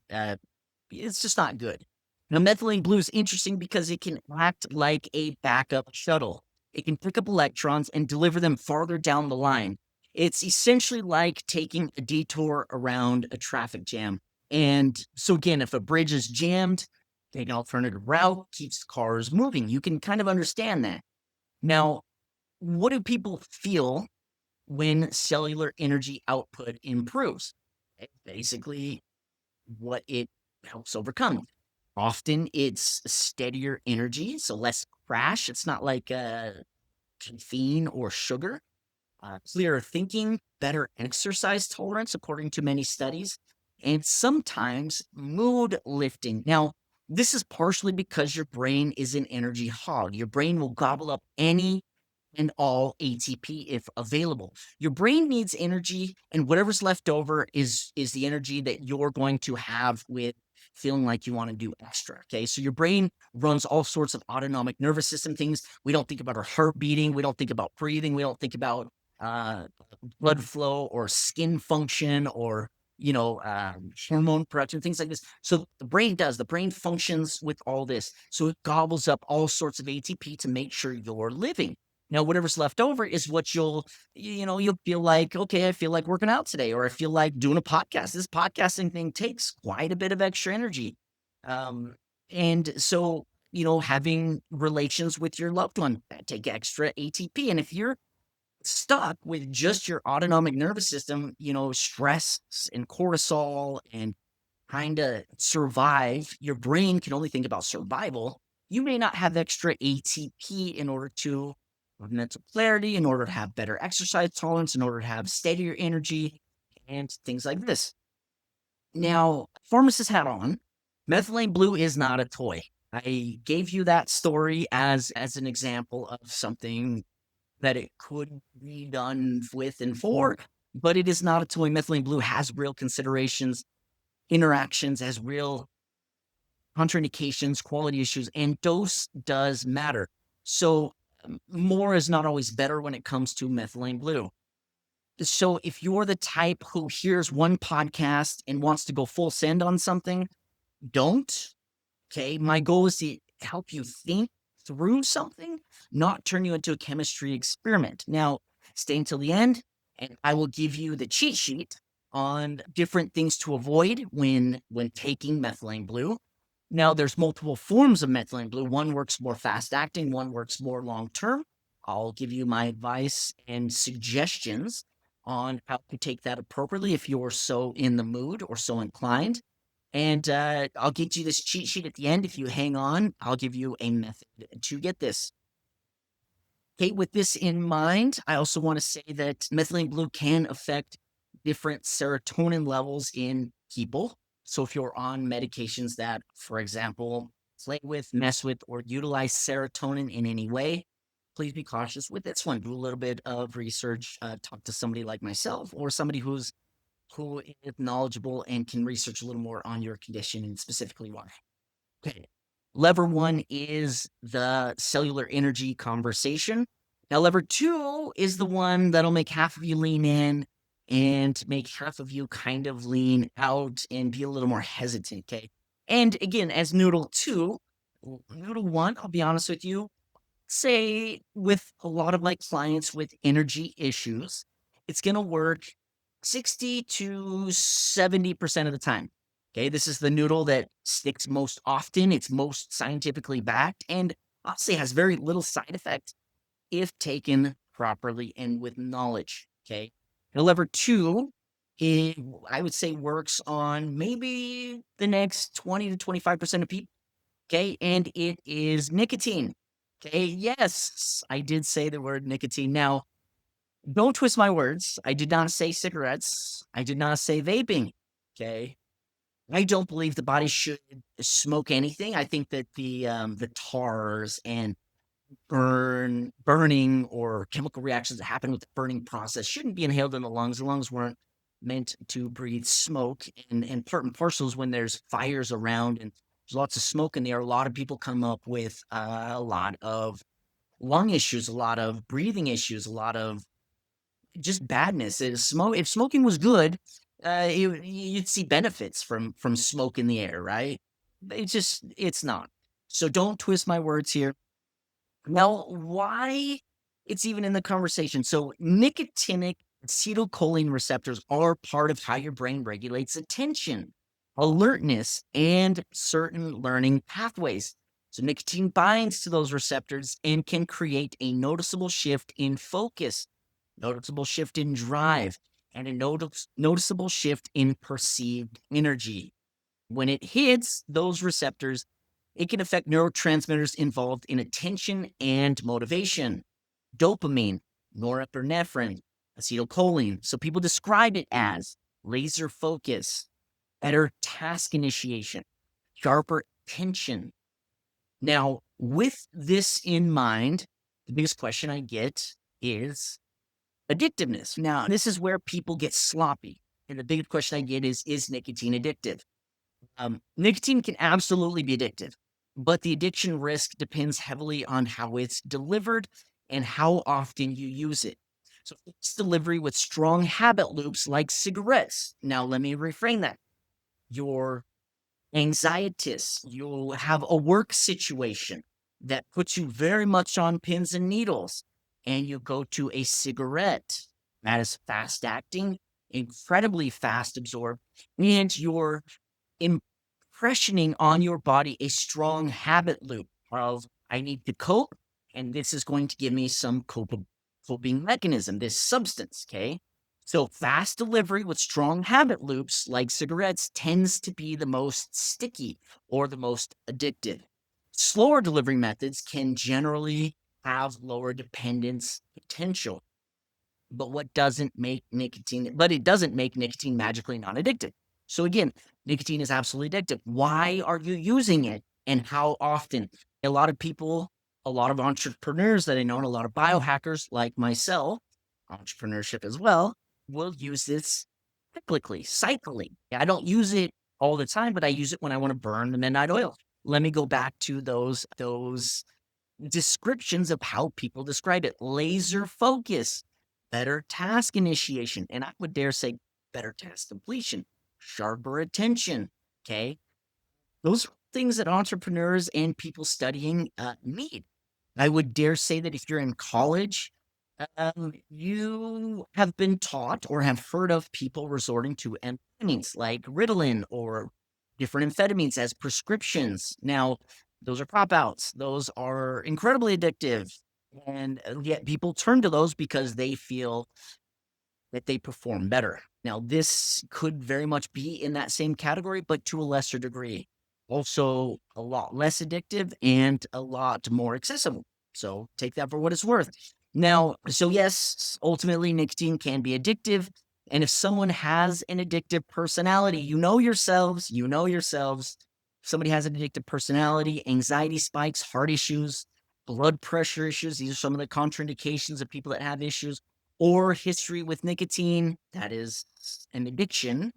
It's just not good. Now, methylene blue is interesting because it can act like a backup shuttle. It can pick up electrons and deliver them farther down the line. It's essentially like taking a detour around a traffic jam. And so, again, if a bridge is jammed, take an alternative route, keeps cars moving. You can kind of understand that. Now, what do people feel when cellular energy output improves? Basically, what it helps overcome. Often it's steadier energy, so less crash. It's not like caffeine or sugar. Clearer thinking, better exercise tolerance, according to many studies, and sometimes mood lifting. Now, this is partially because your brain is an energy hog. Your brain will gobble up any and all ATP if available. Your brain needs energy, and whatever's left over is the energy that you're going to have with feeling like you want to do extra. Okay, so your brain runs all sorts of autonomic nervous system things. We don't think about our heart beating. We don't think about breathing. We don't think about uh, blood flow or skin function or hormone production, things like this. So the brain does. The brain functions with all this. So it gobbles up all sorts of ATP to make sure you're living. Now, whatever's left over is what you'll feel like, okay, I feel like working out today, or I feel like doing a podcast. This podcasting thing takes quite a bit of extra energy. Um, and so, having relations with your loved one that take extra ATP. And if you're stuck with just your autonomic nervous system, stress and cortisol and trying to survive, your brain can only think about survival. You may not have extra ATP in order to have mental clarity, in order to have better exercise tolerance, in order to have steadier energy, and things like this. Now, pharmacist hat on, methylene blue is not a toy. I gave you that story as an example of something that it could be done with and for, but it is not a toy. Methylene blue has real considerations, interactions, has real contraindications, quality issues, and dose does matter. So more is not always better when it comes to methylene blue. So if you're the type who hears one podcast and wants to go full send on something, don't. Okay. My goal is to help you think through something, not turn you into a chemistry experiment. Now, stay until the end, and I will give you the cheat sheet on different things to avoid when taking methylene blue. Now, there's multiple forms of methylene blue. One works more fast acting, one works more long term. I'll give you my advice and suggestions on how to take that appropriately if you're so in the mood or so inclined. And I'll get you this cheat sheet at the end. If you hang on, I'll give you a method to get this. Okay, with this in mind, I also want to say that methylene blue can affect different serotonin levels in people. So if you're on medications that, for example, play with, mess with, or utilize serotonin in any way, please be cautious with this one. Do a little bit of research, talk to somebody like myself or somebody who is knowledgeable and can research a little more on your condition and specifically why. Okay. Lever one is the cellular energy conversation. Now, lever two is the one that'll make half of you lean in and make half of you kind of lean out and be a little more hesitant. Okay. And again, as noodle two, noodle one, I'll be honest with you, say with a lot of my clients with energy issues, it's going to work 60 to 70% of the time. Okay, this is the noodle that sticks most often. It's most scientifically backed and honestly has very little side effect if taken properly and with knowledge. Okay, now lever two, it, I would say works on maybe the next 20 to 25% of people. Okay, and it is nicotine. Okay, yes, I did say the word nicotine. Now, don't twist my words. I did not say cigarettes. I did not say vaping. Okay. I don't believe the body should smoke anything. I think that the tars and burning or chemical reactions that happen with the burning process shouldn't be inhaled in the lungs. The lungs weren't meant to breathe smoke. And part and parcels when there's fires around and there's lots of smoke in the air, a lot of people come up with a lot of lung issues, a lot of breathing issues, a lot of just badness. If smoking was good, you'd see benefits from smoke in the air, right? It's not. So don't twist my words here. Now, why it's even in the conversation? So nicotinic acetylcholine receptors are part of how your brain regulates attention, alertness, and certain learning pathways. So nicotine binds to those receptors and can create a noticeable shift in focus, noticeable shift in drive, and a noticeable shift in perceived energy. When it hits those receptors, it can affect neurotransmitters involved in attention and motivation, dopamine, norepinephrine, acetylcholine. So people describe it as laser focus, better task initiation, sharper attention. Now, with this in mind, the biggest question I get is addictiveness. Now, this is where people get sloppy. And the biggest question I get is nicotine addictive? Nicotine can absolutely be addictive, but the addiction risk depends heavily on how it's delivered and how often you use it. So, it's delivery with strong habit loops like cigarettes. Now, let me reframe that. Your anxieties, you'll have a work situation that puts you very much on pins and needles, and you go to a cigarette that is fast acting, incredibly fast absorbed, and you're impressioning on your body a strong habit loop of I need to cope, and this is going to give me some coping mechanism, this substance. Okay. So fast delivery with strong habit loops like cigarettes tends to be the most sticky or the most addictive. Slower delivery methods can generally have lower dependence potential. But it doesn't make nicotine magically non-addictive. So again, nicotine is absolutely addictive. Why are you using it and how often? A lot of people, a lot of entrepreneurs that I know, and a lot of biohackers like myself, entrepreneurship as well, will use this cyclically. I don't use it all the time, but I use it when I want to burn the midnight oil. Let me go back to those descriptions of how people describe it. Laser focus. better task initiation, and I would dare say better task completion, sharper attention. Okay. Those are things that entrepreneurs and people studying need. I would dare say that if you're in college, you have been taught or have heard of people resorting to amphetamines like Ritalin or different amphetamines as prescriptions. Now, those are pop outs, those are incredibly addictive. And yet people turn to those because they feel that they perform better. Now, this could very much be in that same category, but to a lesser degree. Also, a lot less addictive and a lot more accessible. So, take that for what it's worth. Now, so yes, ultimately, nicotine can be addictive. And if someone has an addictive personality, you know yourselves. If somebody has an addictive personality, anxiety spikes, heart issues, blood pressure issues, these are some of the contraindications of people that have issues or history with nicotine, that is an addiction,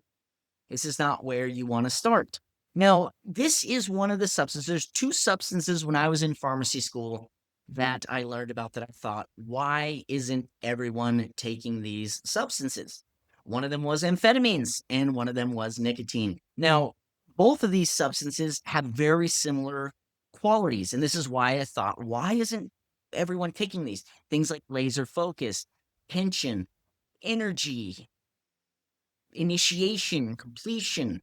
this is not where you want to start. Now, this is one of the substances. There's two substances when I was in pharmacy school that I learned about that I thought, why isn't everyone taking these substances? One of them was amphetamines, and one of them was nicotine. Now, both of these substances have very similar qualities. And this is why I thought, why isn't everyone taking these? Things like laser focus, tension, energy, initiation, completion.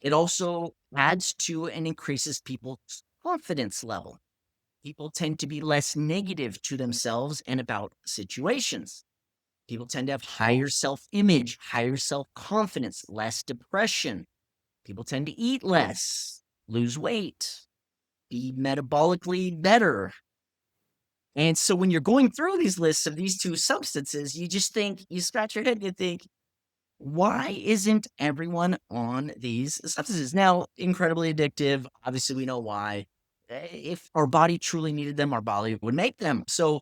It also adds to and increases people's confidence level. People tend to be less negative to themselves and about situations. People tend to have higher self image, higher self confidence, less depression. People tend to eat less, lose weight, be metabolically better. And so when you're going through these lists of these two substances, you just think, you scratch your head and you think, why isn't everyone on these substances? Now, incredibly addictive. Obviously, we know why. If our body truly needed them, our body would make them. So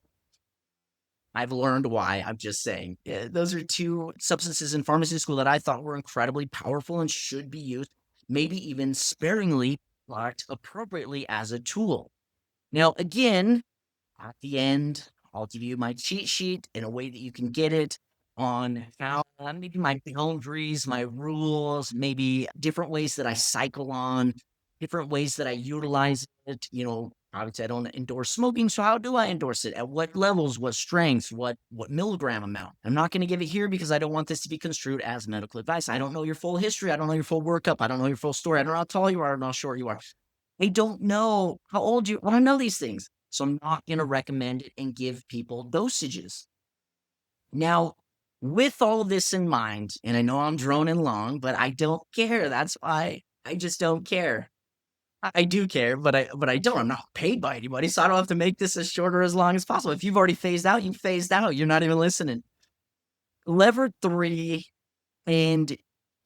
I've learned why. I'm just saying. Those are two substances in pharmacy school that I thought were incredibly powerful and should be used, maybe even sparingly, but appropriately as a tool. Now, again, at the end, I'll give you my cheat sheet in a way that you can get it on how maybe my boundaries, my rules, maybe different ways that I cycle on, different ways that I utilize it. You know, obviously I don't endorse smoking, so how do I endorse it? At what levels, what strengths, what milligram amount? I'm not going to give it here because I don't want this to be construed as medical advice. I don't know your full history. I don't know your full workup. I don't know your full story. I don't know how tall you are. I don't know how short you are. I don't know how old you are. I don't know these things. So I'm not going to recommend it and give people dosages. Now, with all this in mind, and I know I'm droning long, but I don't care. That's why I just don't care. I do care, but I don't. I'm not paid by anybody, so I don't have to make this as short or as long as possible. If you've already phased out, you phased out. You're not even listening. Lever three and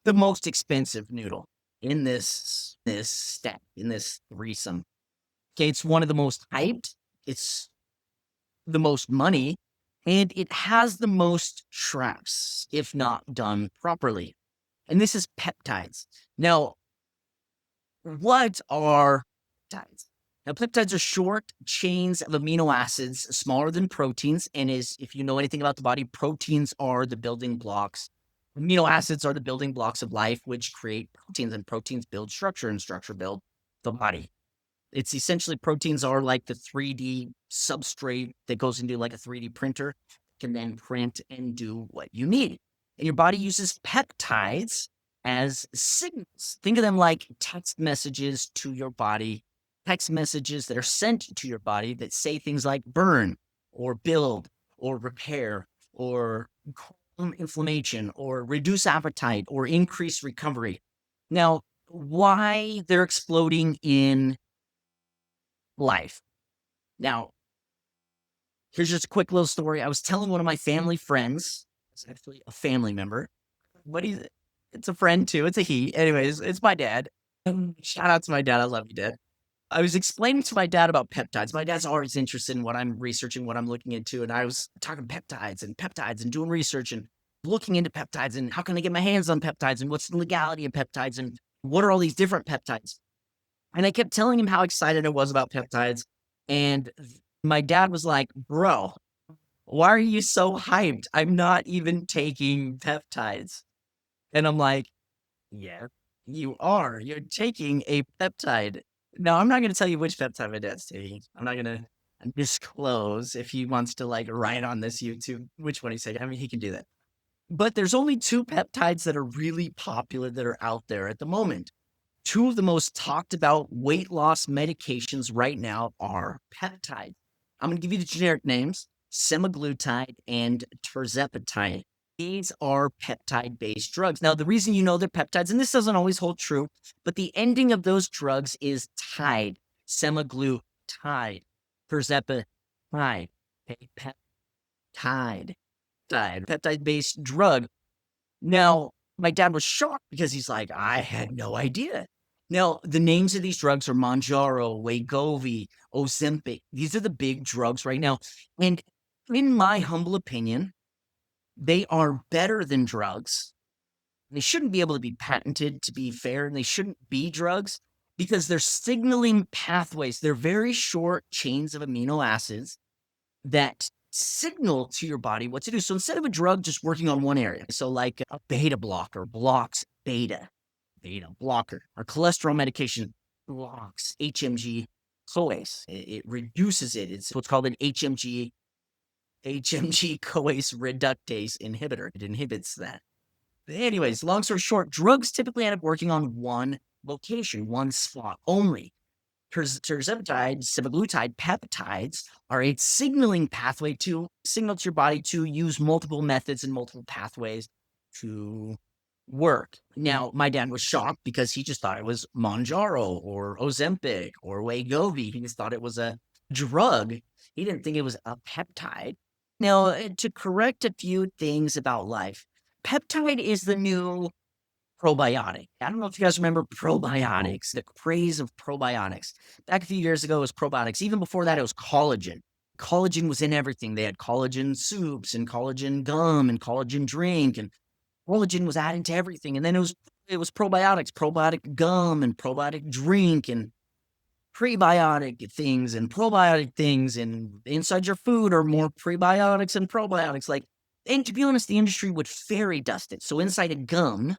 the most expensive noodle in this step, in this threesome. Okay, it's one of the most hyped. It's the most money, and it has the most traps if not done properly. And this is peptides. Now, what are peptides? Now, peptides are short chains of amino acids, smaller than proteins. And is if you know anything about the body, proteins are the building blocks. Amino acids are the building blocks of life, which create proteins, and proteins build structure, and structure build the body. It's essentially proteins are like the 3D substrate that goes into like a 3D printer, can then print and do what you need. And your body uses peptides as signals. Think of them like text messages to your body, text messages that are sent to your body that say things like burn or build or repair or calm inflammation or reduce appetite or increase recovery. Now, why they're exploding in life. Now, here's just a quick little story. I was telling one of my family friends, it's actually a family member, but it's a friend too. It's a he. Anyways, it's my dad. Shout out to my dad. I love you, Dad. I was explaining to my dad about peptides. My dad's always interested in what I'm researching, what I'm looking into. And I was talking peptides and doing research and looking into peptides and how can I get my hands on peptides and what's the legality of peptides and what are all these different peptides. And I kept telling him how excited I was about peptides. And my dad was like, bro, Why are you so hyped? I'm not even taking peptides. And I'm like, yeah, you are. You're taking a peptide. Now, I'm not going to tell you which peptide my dad's taking. I'm not going to disclose if he wants to like write on this YouTube which one he's taking. I mean, he can do that. But there's only two peptides that are really popular that are out there at the moment. Two of the most talked about weight loss medications right now are peptides. I'm going to give you the generic names: semaglutide and tirzepatide. These are peptide based drugs. Now, the reason you know they're peptides, and this doesn't always hold true, but the ending of those drugs is tide, semaglutide, tirzepatide, peptide, peptide based drug. Now, my dad was shocked because he's like, I had no idea. Now, the names of these drugs are Mounjaro, Wegovy, Ozempic. These are the big drugs right now. And in my humble opinion, they are better than drugs. They shouldn't be able to be patented, to be fair, and they shouldn't be drugs because they're signaling pathways. They're very short chains of amino acids that signal to your body what to do. So instead of a drug just working on one area, so like a beta blocker blocks beta blocker, or cholesterol medication blocks HMG CoAs. It reduces it. It's what's called an HMG CoAs reductase inhibitor. It inhibits that. Anyways, long story short, drugs typically end up working on one location, one spot only. Tirzepatide, semaglutide, peptides are a signaling pathway to signal to your body to use multiple methods and multiple pathways to work. Now, my dad was shocked because he just thought it was Mounjaro or Ozempic or Wegovy. He just thought it was a drug. He didn't think it was a peptide. Now, to correct a few things about life, peptide is the new probiotic. I don't know if you guys remember probiotics, the craze of probiotics. Back a few years ago, it was probiotics. Even before that, it was collagen. Collagen was in everything. They had collagen soups and collagen gum and collagen drink, and collagen was added to everything. And then it was probiotics, probiotic gum and probiotic drink and prebiotic things and probiotic things, and inside your food are more prebiotics and probiotics. Like, and to be honest, the industry would fairy dust it. So inside a gum,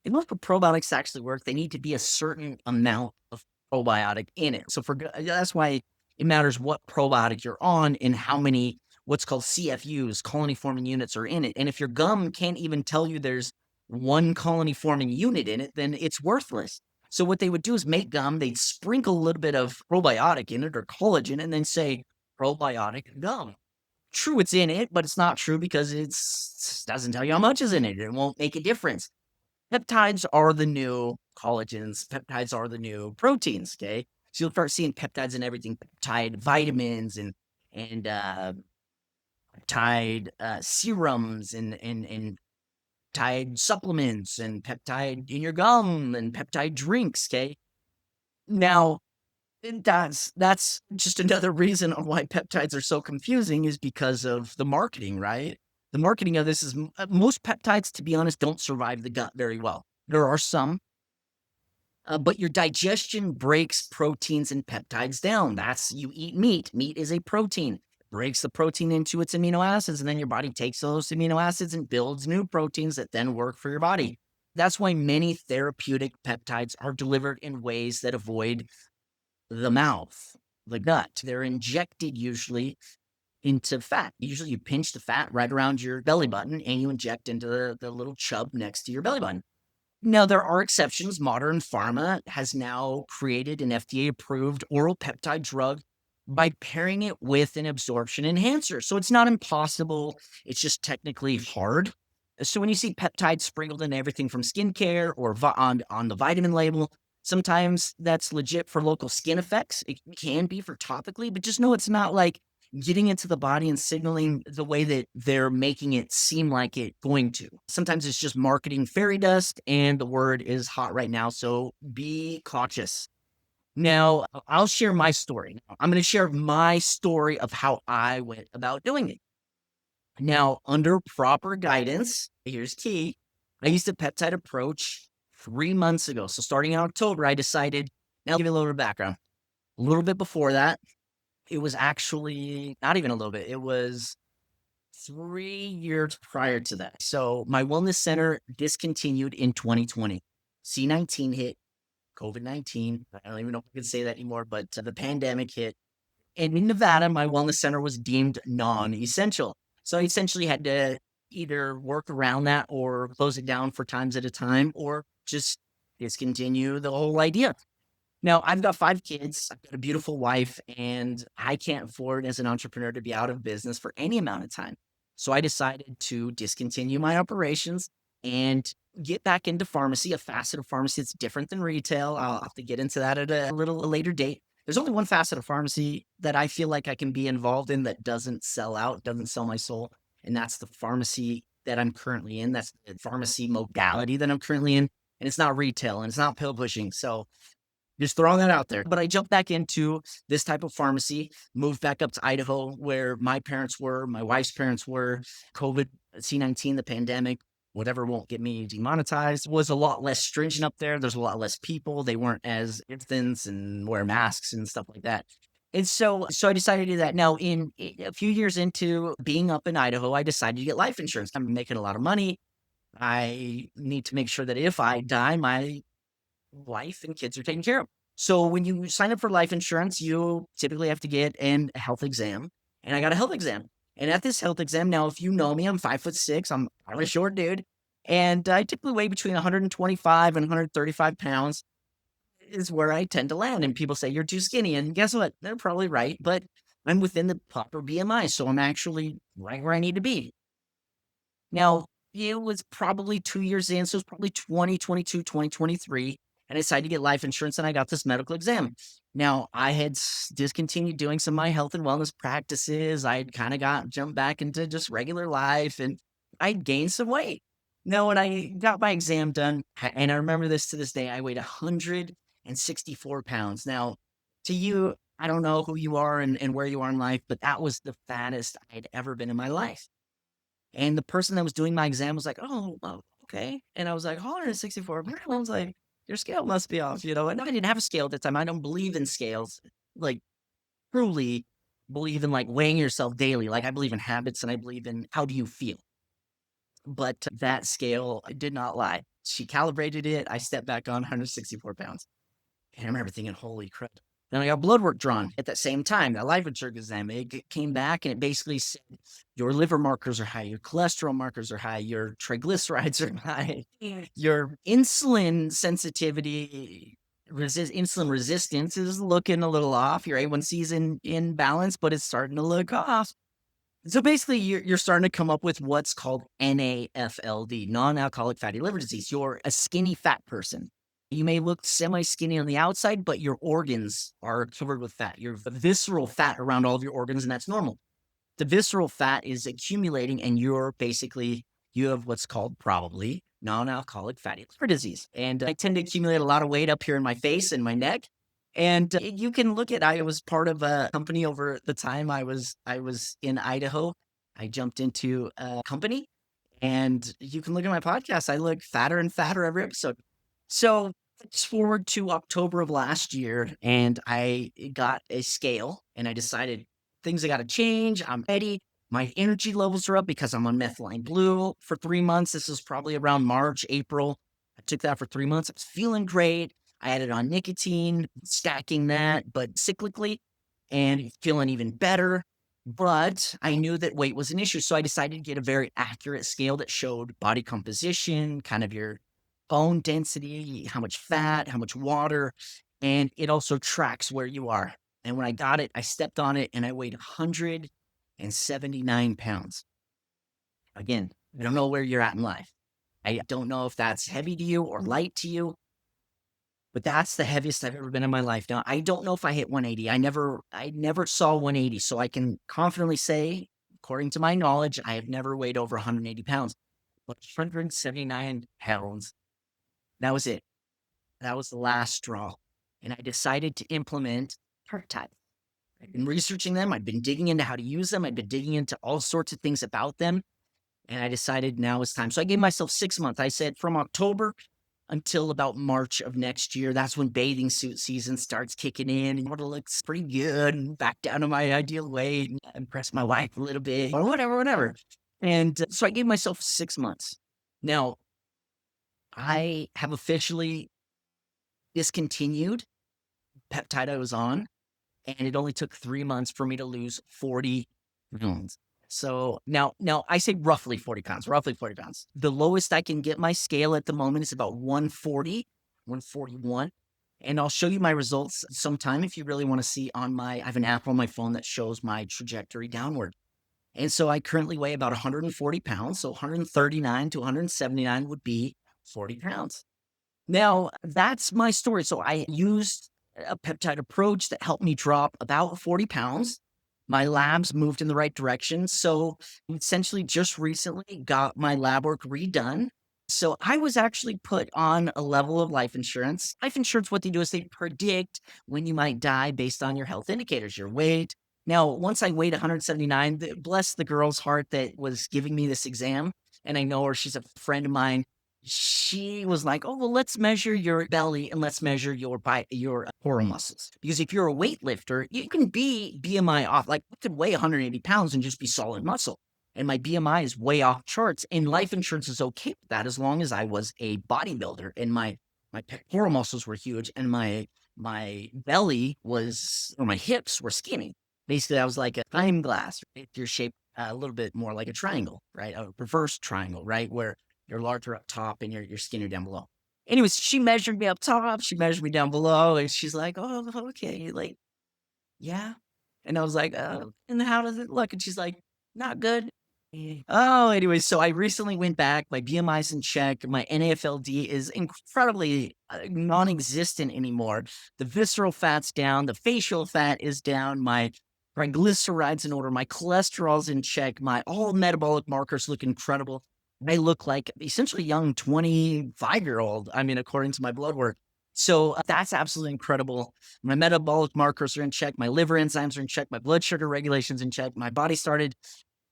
in order for probiotics to actually work, they need to be a certain amount of probiotic in it. So that's why it matters what probiotic you're on and how many what's called CFUs, colony forming units, are in it. And if your gum can't even tell you there's one colony forming unit in it, then it's worthless. So what they would do is make gum, they'd sprinkle a little bit of probiotic in it or collagen and then say probiotic gum. True, it's in it, but it's not true because it doesn't tell you how much is in it. It won't make a difference. Peptides are the new collagens. Peptides are the new proteins. Okay, so you'll start seeing peptides in everything: peptide vitamins and peptide serums and peptide supplements and peptide in your gum and peptide drinks. Okay, now that's just another reason on why peptides are so confusing is because of the marketing, right? The marketing of this is most peptides, to be honest, don't survive the gut very well. There are some, but your digestion breaks proteins and peptides down. That's you eat meat. Meat is a protein. Breaks the protein into its amino acids, and then your body takes those amino acids and builds new proteins that then work for your body. That's why many therapeutic peptides are delivered in ways that avoid the mouth, the gut. They're injected usually into fat. Usually you pinch the fat right around your belly button and you inject into the little chub next to your belly button. Now, there are exceptions. Modern pharma has now created an FDA approved oral peptide drug by pairing it with an absorption enhancer. So it's not impossible, it's just technically hard. So when you see peptides sprinkled in everything from skincare or on the vitamin label, sometimes that's legit for local skin effects. It can be for topically, but just know it's not like getting into the body and signaling the way that they're making it seem like it's going to. Sometimes it's just marketing fairy dust, and the word is hot right now, so be cautious. Now, I'll share my story. I'm going to share my story of how I went about doing it. Now, under proper guidance, here's key. I used a peptide approach 3 months ago. So starting in October, I decided, now I'll give you a little bit of background. A little bit before that, it was actually not even a little bit. It was 3 years prior to that. So my wellness center discontinued in 2020. C-19 hit, COVID-19. I don't even know if I can say that anymore, but the pandemic hit. And in Nevada, my wellness center was deemed non-essential. So I essentially had to either work around that or close it down for times at a time or just discontinue the whole idea. Now, I've got 5 kids, I've got a beautiful wife, and I can't afford as an entrepreneur to be out of business for any amount of time. So I decided to discontinue my operations and get back into pharmacy, a facet of pharmacy that's different than retail. I'll have to get into that at a little later date. There's only one facet of pharmacy that I feel like I can be involved in that doesn't sell out, doesn't sell my soul, and that's the pharmacy that I'm currently in. That's the pharmacy modality that I'm currently in, and it's not retail and it's not pill pushing. So just throwing that out there. But I jumped back into this type of pharmacy, moved back up to Idaho where my parents were, my wife's parents were. COVID, C-19, the pandemic, whatever won't get me demonetized, was a lot less stringent up there. There's a lot less people. They weren't as distance and wear masks and stuff like that. And so I decided to do that. Now, in a few years into being up in Idaho, I decided to get life insurance. I'm making a lot of money. I need to make sure that if I die, my wife and kids are taken care of. So when you sign up for life insurance, you typically have to get a health exam. And I got a health exam. And at this health exam, now, if you know me, I'm 5'6". I'm a short dude. And I typically weigh between 125 and 135 pounds is where I tend to land. And people say, you're too skinny. And guess what? They're probably right. But I'm within the proper BMI. So I'm actually right where I need to be. Now, it was probably 2 years in, so it was probably 2022, 2023, and I decided to get life insurance, and I got this medical exam. Now, I had discontinued doing some of my health and wellness practices. I had kind of got jumped back into just regular life, and I'd gained some weight. Now, when I got my exam done, and I remember this to this day, I weighed 164 pounds. Now, to you, I don't know who you are and where you are in life, but that was the fattest I'd ever been in my life. And the person that was doing my exam was like, "Oh, well, okay." And I was like, "164 pounds, like, your scale must be off," you know? And I didn't have a scale at the time. I don't believe in scales, like, truly believe in, like, weighing yourself daily. Like, I believe in habits and I believe in how do you feel. But that scale did not lie. She calibrated it. I stepped back on 164 pounds. And I remember thinking, holy crap. Then I got blood work drawn at that same time. That life insurance exam, came back and it basically said your liver markers are high, your cholesterol markers are high, your triglycerides are high, your insulin sensitivity, insulin resistance is looking a little off. Your A1C is in balance, but it's starting to look off. So basically, you're starting to come up with what's called NAFLD, non-alcoholic fatty liver disease. You're a skinny fat person. You may look semi-skinny on the outside, but your organs are covered with fat. Your visceral fat around all of your organs, and that's normal. The visceral fat is accumulating, and you have what's called probably non-alcoholic fatty liver disease. And I tend to accumulate a lot of weight up here in my face and my neck. And you can look at, I was part of a company over the time I was in Idaho. I jumped into a company and you can look at my podcast. I look fatter and fatter every episode. So fast forward to October of last year and I got a scale and I decided things have got to change. I'm ready. My energy levels are up because I'm on methylene blue for 3 months. This was probably around March, April. I took that for 3 months. I was feeling great. I added on nicotine, stacking that, but cyclically, and feeling even better. But I knew that weight was an issue. So I decided to get a very accurate scale that showed body composition, kind of your bone density, how much fat, how much water, and it also tracks where you are. And when I got it, I stepped on it and I weighed 179 pounds. Again, I don't know where you're at in life. I don't know if that's heavy to you or light to you. But that's the heaviest I've ever been in my life. Now, I don't know if I hit 180. I never saw 180. So I can confidently say, according to my knowledge, I have never weighed over 180 pounds. But 179 pounds, that was it. That was the last straw. And I decided to implement peptides. I've been researching them. I've been digging into how to use them. I've been digging into all sorts of things about them. And I decided now is time. So I gave myself 6 months. I said from October until about March of next year. That's when bathing suit season starts kicking in and water looks pretty good and back down to my ideal weight and impress my wife a little bit or whatever, whatever. And so I gave myself 6 months. Now, I have officially discontinued peptide I was on, and it only took 3 months for me to lose 40 pounds. So now I say roughly 40 pounds, roughly 40 pounds. The lowest I can get my scale at the moment is about 140, 141. And I'll show you my results sometime if you really want to see I have an app on my phone that shows my trajectory downward. And so I currently weigh about 140 pounds. So 139 to 179 would be 40 pounds. Now, that's my story. So I used a peptide approach that helped me drop about 40 pounds. My labs moved in the right direction. So essentially, just recently got my lab work redone. So I was actually put on a level of life insurance. Life insurance, what they do is they predict when you might die based on your health indicators, your weight. Now, once I weighed 179, bless the girl's heart that was giving me this exam. And I know her, she's a friend of mine. She was like, "Oh, well, let's measure your belly and let's measure your core muscles. Because if you're a weightlifter, you can be BMI off. Like I could weigh 180 pounds and just be solid muscle. And my BMI is way off charts. And life insurance is okay with that as long as I was a bodybuilder and my pectoral muscles were huge and my belly was or my hips were skinny. Basically, I was like a time glass. Right? You're shaped a little bit more like a triangle, right? A reverse triangle, right? Where you're larger up top and you're skinnier down below. Anyways, she measured me up top, she measured me down below, and she's like, "Oh, okay, like, yeah." And I was like, and how does it look?" And she's like, "Not good." Oh, anyway, so I recently went back. My BMI's in check. My NAFLD is incredibly non-existent anymore. The visceral fat's down. The facial fat is down. My triglycerides in order. My cholesterol's in check. My all metabolic markers look incredible. I look like essentially young 25-year-old. I mean, according to my blood work. So that's absolutely incredible. My metabolic markers are in check. My liver enzymes are in check. My blood sugar regulation's in check. My body started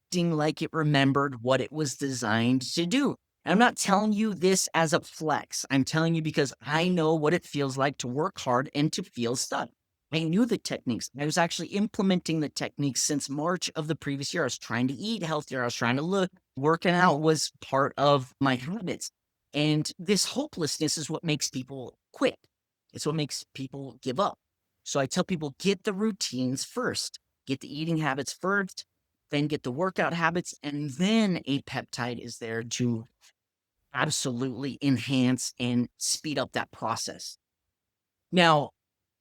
acting like it remembered what it was designed to do. And I'm not telling you this as a flex. I'm telling you because I know what it feels like to work hard and to feel stuck. I knew the techniques. I was actually implementing the techniques since March of the previous year. I was trying to eat healthier. I was trying to look. Working out was part of my habits. And this hopelessness is what makes people quit. It's what makes people give up. So I tell people get the routines first, get the eating habits first, then get the workout habits, and then a peptide is there to absolutely enhance and speed up that process. Now,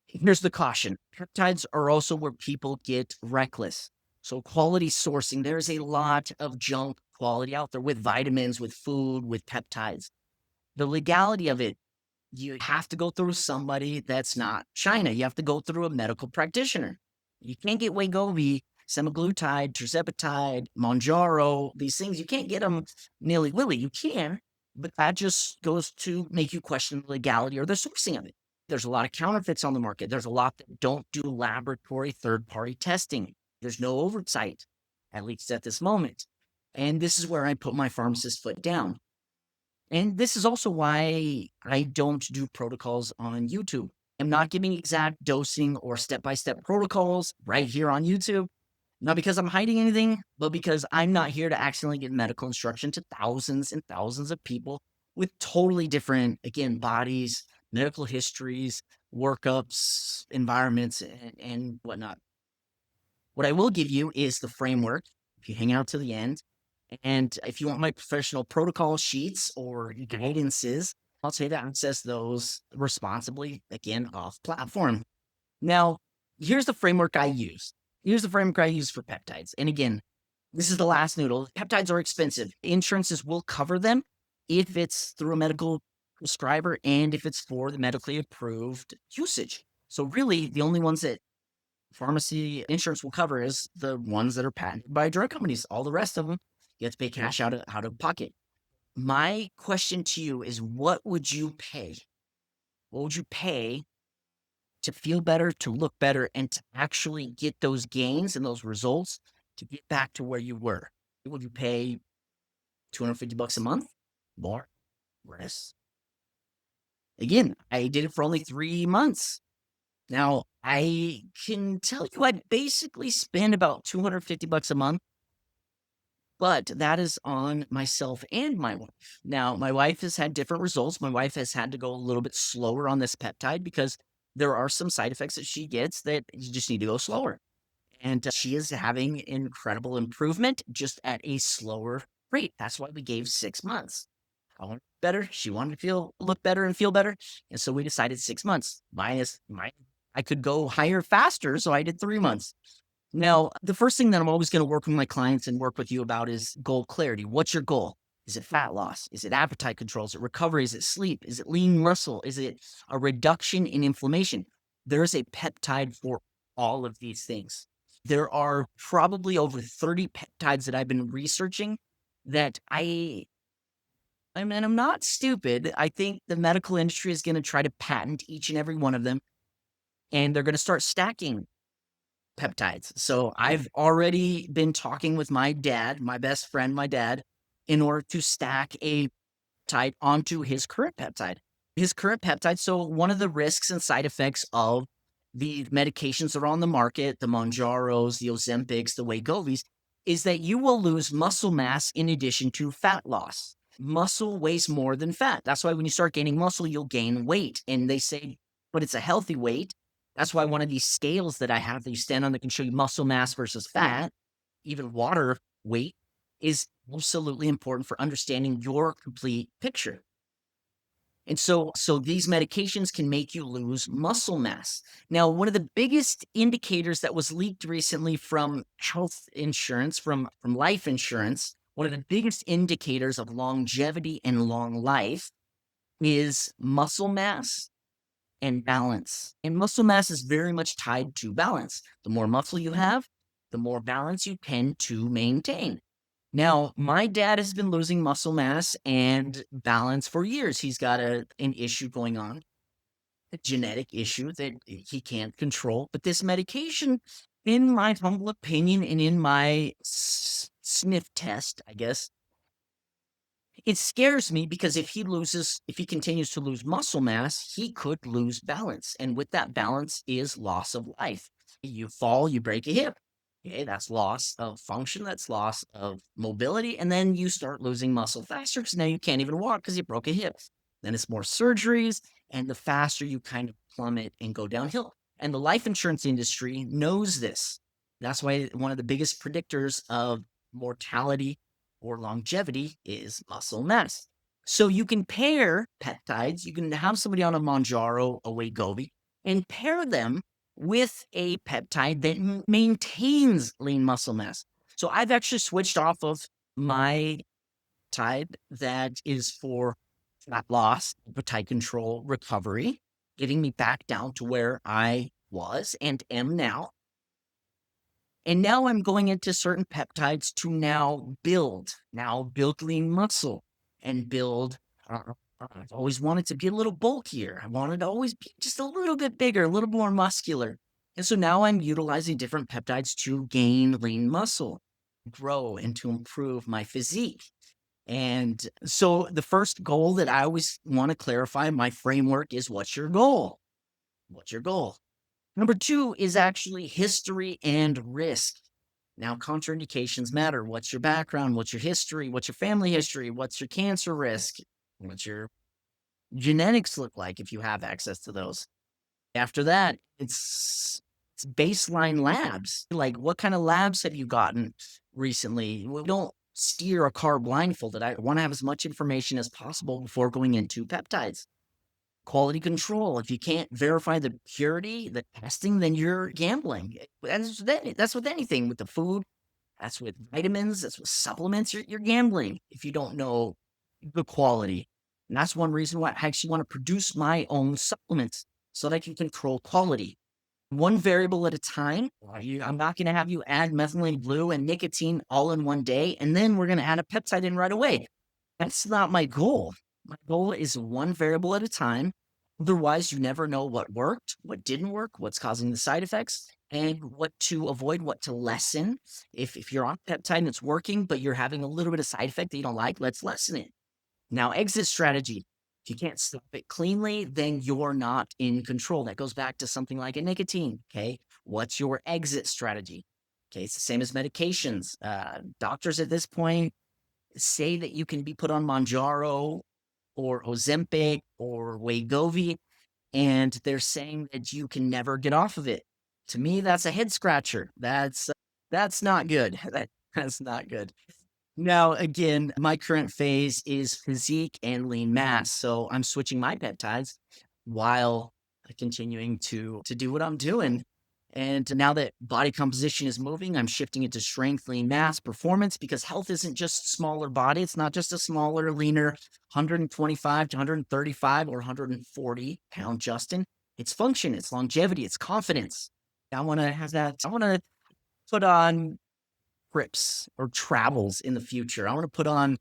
here's the caution. Peptides are also where people get reckless. So quality sourcing, there's a lot of junk quality out there with vitamins, with food, with peptides. The legality of it, you have to go through somebody that's not China. You have to go through a medical practitioner. You can't get Wegovy, semaglutide, tirzepatide, Monjaro, these things. You can't get them nilly-willy. You can, but that just goes to make you question the legality or the sourcing of it. There's a lot of counterfeits on the market. There's a lot that don't do laboratory third-party testing. There's no oversight, at least at this moment. And this is where I put my pharmacist foot down. And this is also why I don't do protocols on YouTube. I'm not giving exact dosing or step-by-step protocols right here on YouTube. Not because I'm hiding anything, but because I'm not here to accidentally give medical instruction to thousands and thousands of people with totally different, again, bodies, medical histories, workups, environments, and whatnot. What I will give you is the framework. If you hang out to the end, and if you want my professional protocol sheets or guidances, I'll say to access those responsibly, again, off platform. Now, here's the framework I use. Here's the framework I use for peptides. And again, this is the last noodle. Peptides are expensive. Insurances will cover them if it's through a medical prescriber and if it's for the medically approved usage. So really, the only ones that pharmacy insurance will cover is the ones that are patented by drug companies. All the rest of them, you have to pay cash out of pocket. My question to you is what would you pay? What would you pay to feel better, to look better, and to actually get those gains and those results to get back to where you were? Would you pay $250 a month? More? Less? Again, I did it for only 3 months. Now, I can tell you I basically spend about $250 a month, but that is on myself and my wife. Now, my wife has had different results. My wife has had to go a little bit slower on this peptide because there are some side effects that she gets that you just need to go slower. And she is having incredible improvement just at a slower rate. That's why we gave 6 months. I wanted better. She wanted to look better and feel better. And so we decided 6 months. I could go higher faster. So I did 3 months. Now, the first thing that I'm always going to work with my clients and work with you about is goal clarity. What's your goal? Is it fat loss? Is it appetite control? Is it recovery? Is it sleep? Is it lean muscle? Is it a reduction in inflammation? There's a peptide for all of these things. There are probably over 30 peptides that I've been researching that I mean, I'm not stupid. I think the medical industry is going to try to patent each and every one of them, and they're going to start stacking peptides. So I've already been talking with my dad, my best friend, my dad, in order to stack a peptide onto his current peptide. His current peptide. So one of the risks and side effects of the medications that are on the market, the Monjaros, the Ozempics, the Wegovy's, is that you will lose muscle mass in addition to fat loss. Muscle weighs more than fat. That's why when you start gaining muscle, you'll gain weight. And they say, but it's a healthy weight. That's why one of these scales that I have that you stand on that can show you muscle mass versus fat, even water weight, is absolutely important for understanding your complete picture. And so these medications can make you lose muscle mass. Now, one of the biggest indicators that was leaked recently from health insurance, from life insurance, one of the biggest indicators of longevity and long life is muscle mass and balance. And muscle mass is very much tied to balance. The more muscle you have, the more balance you tend to maintain. Now, my dad has been losing muscle mass and balance for years. He's got an issue going on, a genetic issue that he can't control. But this medication, in my humble opinion and in my sniff test, I guess, it scares me because if he continues to lose muscle mass, he could lose balance. And with that balance is loss of life. You fall, you break a hip. Okay, that's loss of function, that's loss of mobility. And then you start losing muscle faster because now you can't even walk because you broke a hip. Then it's more surgeries, and the faster you kind of plummet and go downhill. And the life insurance industry knows this. That's why one of the biggest predictors of mortality or longevity is muscle mass. So you can pair peptides. You can have somebody on a Monjaro, a Wegovy, and pair them with a peptide that maintains lean muscle mass. So I've actually switched off of my peptide that is for fat loss, appetite control, recovery, getting me back down to where I was and am now. And now I'm going into certain peptides to now build lean muscle and build. I've always wanted to be a little bulkier. I wanted to always be just a little bit bigger, a little more muscular. And so now I'm utilizing different peptides to gain lean muscle, grow, and to improve my physique. And so the first goal that I always want to clarify, my framework is what's your goal? What's your goal? Number two is actually history and risk. Now, contraindications matter. What's your background? What's your history? What's your family history? What's your cancer risk? What's your genetics look like if you have access to those? After that, it's baseline labs. Like, what kind of labs have you gotten recently? We don't steer a car blindfolded. I want to have as much information as possible before going into peptides. Quality control. If you can't verify the purity, the testing, then you're gambling. That's with anything, with the food, that's with vitamins, that's with supplements. You're gambling if you don't know the quality. And that's one reason why I actually want to produce my own supplements so that I can control quality. One variable at a time. I'm not going to have you add methylene blue and nicotine all in one day, and then we're going to add a peptide in right away. That's not my goal. My goal is one variable at a time. Otherwise, you never know what worked, what didn't work, what's causing the side effects, and what to avoid, what to lessen. If you're on peptide and it's working, but you're having a little bit of side effect that you don't like, let's lessen it. Now, exit strategy. If you can't stop it cleanly, then you're not in control. That goes back to something like a nicotine. Okay. What's your exit strategy? Okay. It's the same as medications. Doctors at this point say that you can be put on Manjaro or Ozempic or Wegovy, and they're saying that you can never get off of it. To me, that's a head scratcher. That's not good. That's not good. Now, again, my current phase is physique and lean mass, so I'm switching my peptides while continuing to do what I'm doing. And now that body composition is moving, I'm shifting it to strength, lean mass, performance, because health isn't just smaller body. It's not just a smaller, leaner 125 to 135 or 140-pound Justin. It's function, it's longevity, it's confidence. I want to have that. I want to put on trips or travels in the future. I want to put on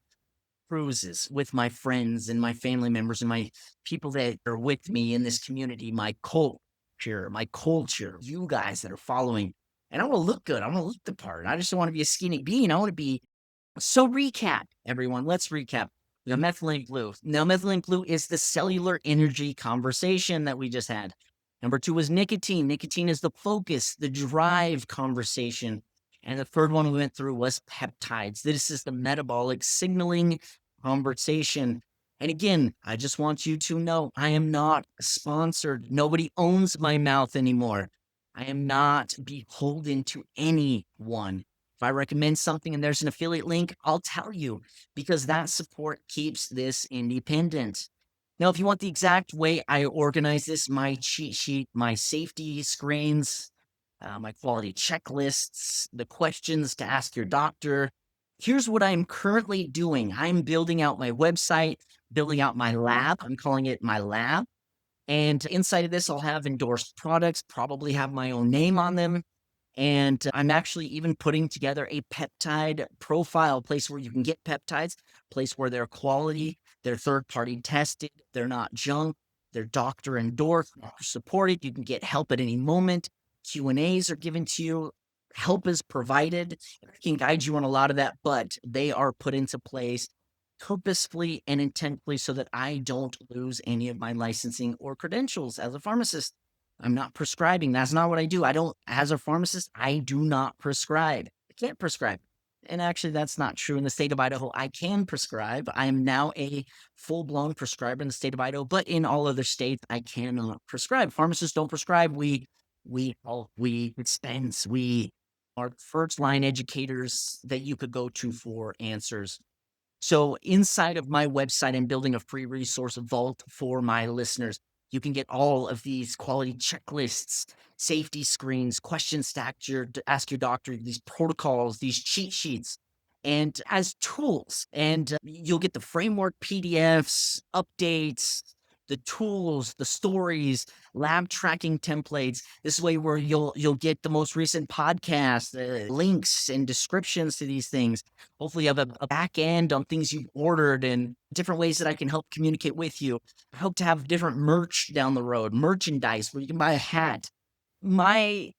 cruises with my friends and my family members and my people that are with me in this community, my culture, you guys that are following. And I want to look good. I want to look the part. I just don't want to be a skinny bean. I want to be so recap, everyone. Let's recap. The methylene blue. Now, methylene blue is the cellular energy conversation that we just had. Number two was nicotine. Nicotine is the focus, the drive conversation. And the third one we went through was peptides. This is the metabolic signaling conversation. And again, I just want you to know I am not sponsored. Nobody owns my mouth anymore. I am not beholden to anyone. If I recommend something and there's an affiliate link, I'll tell you because that support keeps this independent. Now, if you want the exact way I organize this, my cheat sheet, my safety screens, my quality checklists, the questions to ask your doctor, here's what I'm currently doing. I'm building out my website, building out my lab. I'm calling it my lab. And inside of this, I'll have endorsed products, probably have my own name on them. And I'm actually even putting together a peptide profile, place where you can get peptides, place where they're quality, they're third party tested, they're not junk, they're doctor endorsed, doctor supported. You can get help at any moment. Q&As are given to you. Help is provided. I can guide you on a lot of that, but they are put into place purposefully and intentionally so that I don't lose any of my licensing or credentials as a pharmacist. I'm not prescribing. That's not what I do. I don't, as a pharmacist, I do not prescribe. I can't prescribe. And actually, that's not true in the state of Idaho. I can prescribe. I am now a full blown prescriber in the state of Idaho, but in all other states, I cannot prescribe. Pharmacists don't prescribe. We dispense. We are first line educators that you could go to for answers. So inside of my website, I'm building a free resource vault for my listeners. You can get all of these quality checklists, safety screens, questions stacked to ask your doctor, these protocols, these cheat sheets, and as tools. And you'll get the framework PDFs, updates, the tools, the stories, lab tracking templates. This way, where you'll get the most recent podcast links and descriptions to these things. Hopefully, you have a back end on things you've ordered and different ways that I can help communicate with you. I hope to have different merch down the road, merchandise where you can buy a hat. My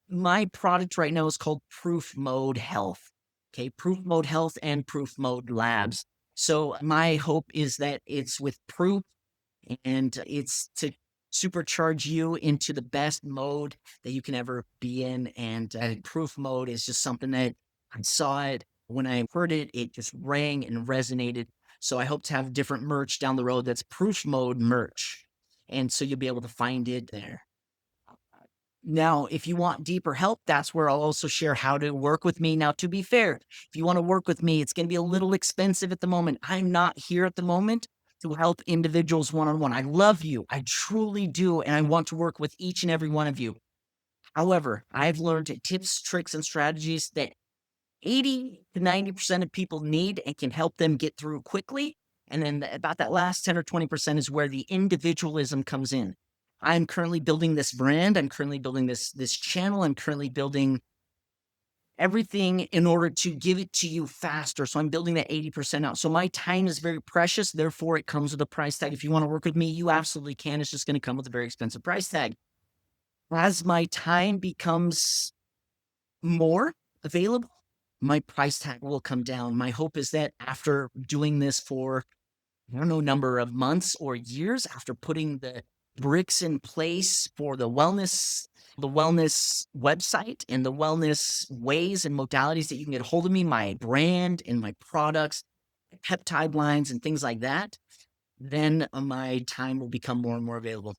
my product right now is called Proof Mode Health. Okay, Proof Mode Health and Proof Mode Labs. So my hope is that it's with proof and it's to supercharge you into the best mode that you can ever be in. And proof mode is just something that I saw it when I heard it, it just rang and resonated. So I hope to have different merch down the road that's proof mode merch. And so you'll be able to find it there. Now, if you want deeper help, that's where I'll also share how to work with me. Now, to be fair, if you want to work with me, it's going to be a little expensive at the moment. I'm not here at the moment to help individuals one on one. I love you. I truly do. And I want to work with each and every one of you. However, I've learned tips, tricks, and strategies that 80 to 90% of people need and can help them get through quickly. And then about that last 10 or 20% is where the individualism comes in. I'm currently building this brand. I'm currently building this channel. I'm currently building everything in order to give it to you faster. So I'm building that 80% out. So my time is very precious. Therefore, it comes with a price tag. If you want to work with me, you absolutely can. It's just going to come with a very expensive price tag. As my time becomes more available, my price tag will come down. My hope is that after doing this for I don't know, number of months or years after putting the bricks in place for the wellness website and the wellness ways and modalities that you can get a hold of me, my brand and my products, peptide lines and things like that, then my time will become more and more available.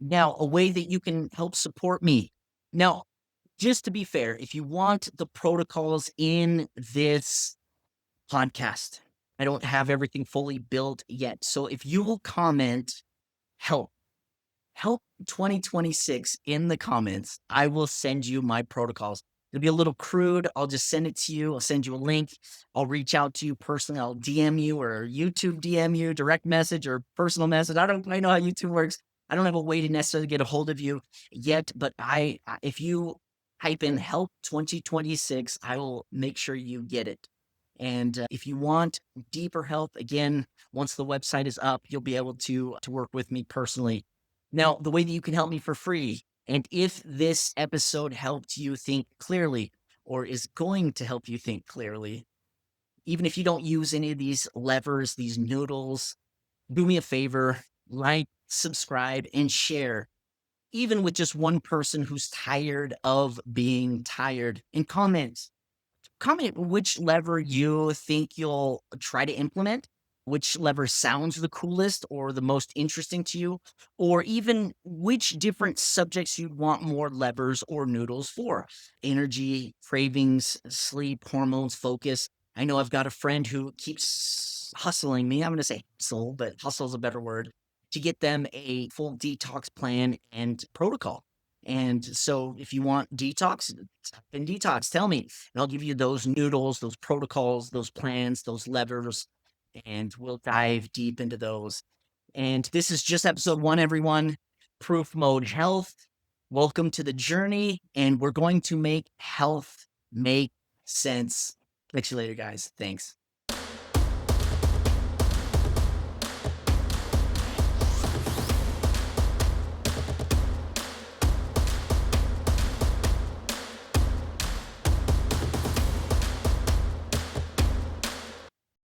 Now, a way that you can help support me. Now, just to be fair, if you want the protocols in this podcast, I don't have everything fully built yet. So if you will comment help, help 2026 in the comments, I will send you my protocols. It'll be a little crude. I'll just send it to you. I'll send you a link. I'll reach out to you personally. I'll DM you or YouTube DM you, direct message or personal message. I don't quite know how YouTube works. I don't have a way to necessarily get a hold of you yet, but if you type in help 2026, I will make sure you get it. And if you want deeper help, again, once the website is up, you'll be able to work with me personally. Now, the way that you can help me for free, and if this episode helped you think clearly or is going to help you think clearly, even if you don't use any of these levers, these noodles, do me a favor, like, subscribe, and share, even with just one person who's tired of being tired, and comment which lever you think you'll try to implement, which lever sounds the coolest or the most interesting to you, or even which different subjects you'd want more levers or noodles for. Energy, cravings, sleep, hormones, focus. I know I've got a friend who keeps hustling me. I'm going to say hustle, but hustle is a better word to get them a full detox plan and protocol. And so if you want detox, type in detox, tell me, and I'll give you those noodles, those protocols, those plans, those levers, and we'll dive deep into those. And this is just episode one, everyone. Proof Mode Health. Welcome to the journey, and we're going to make health make sense. Catch you later, guys. Thanks.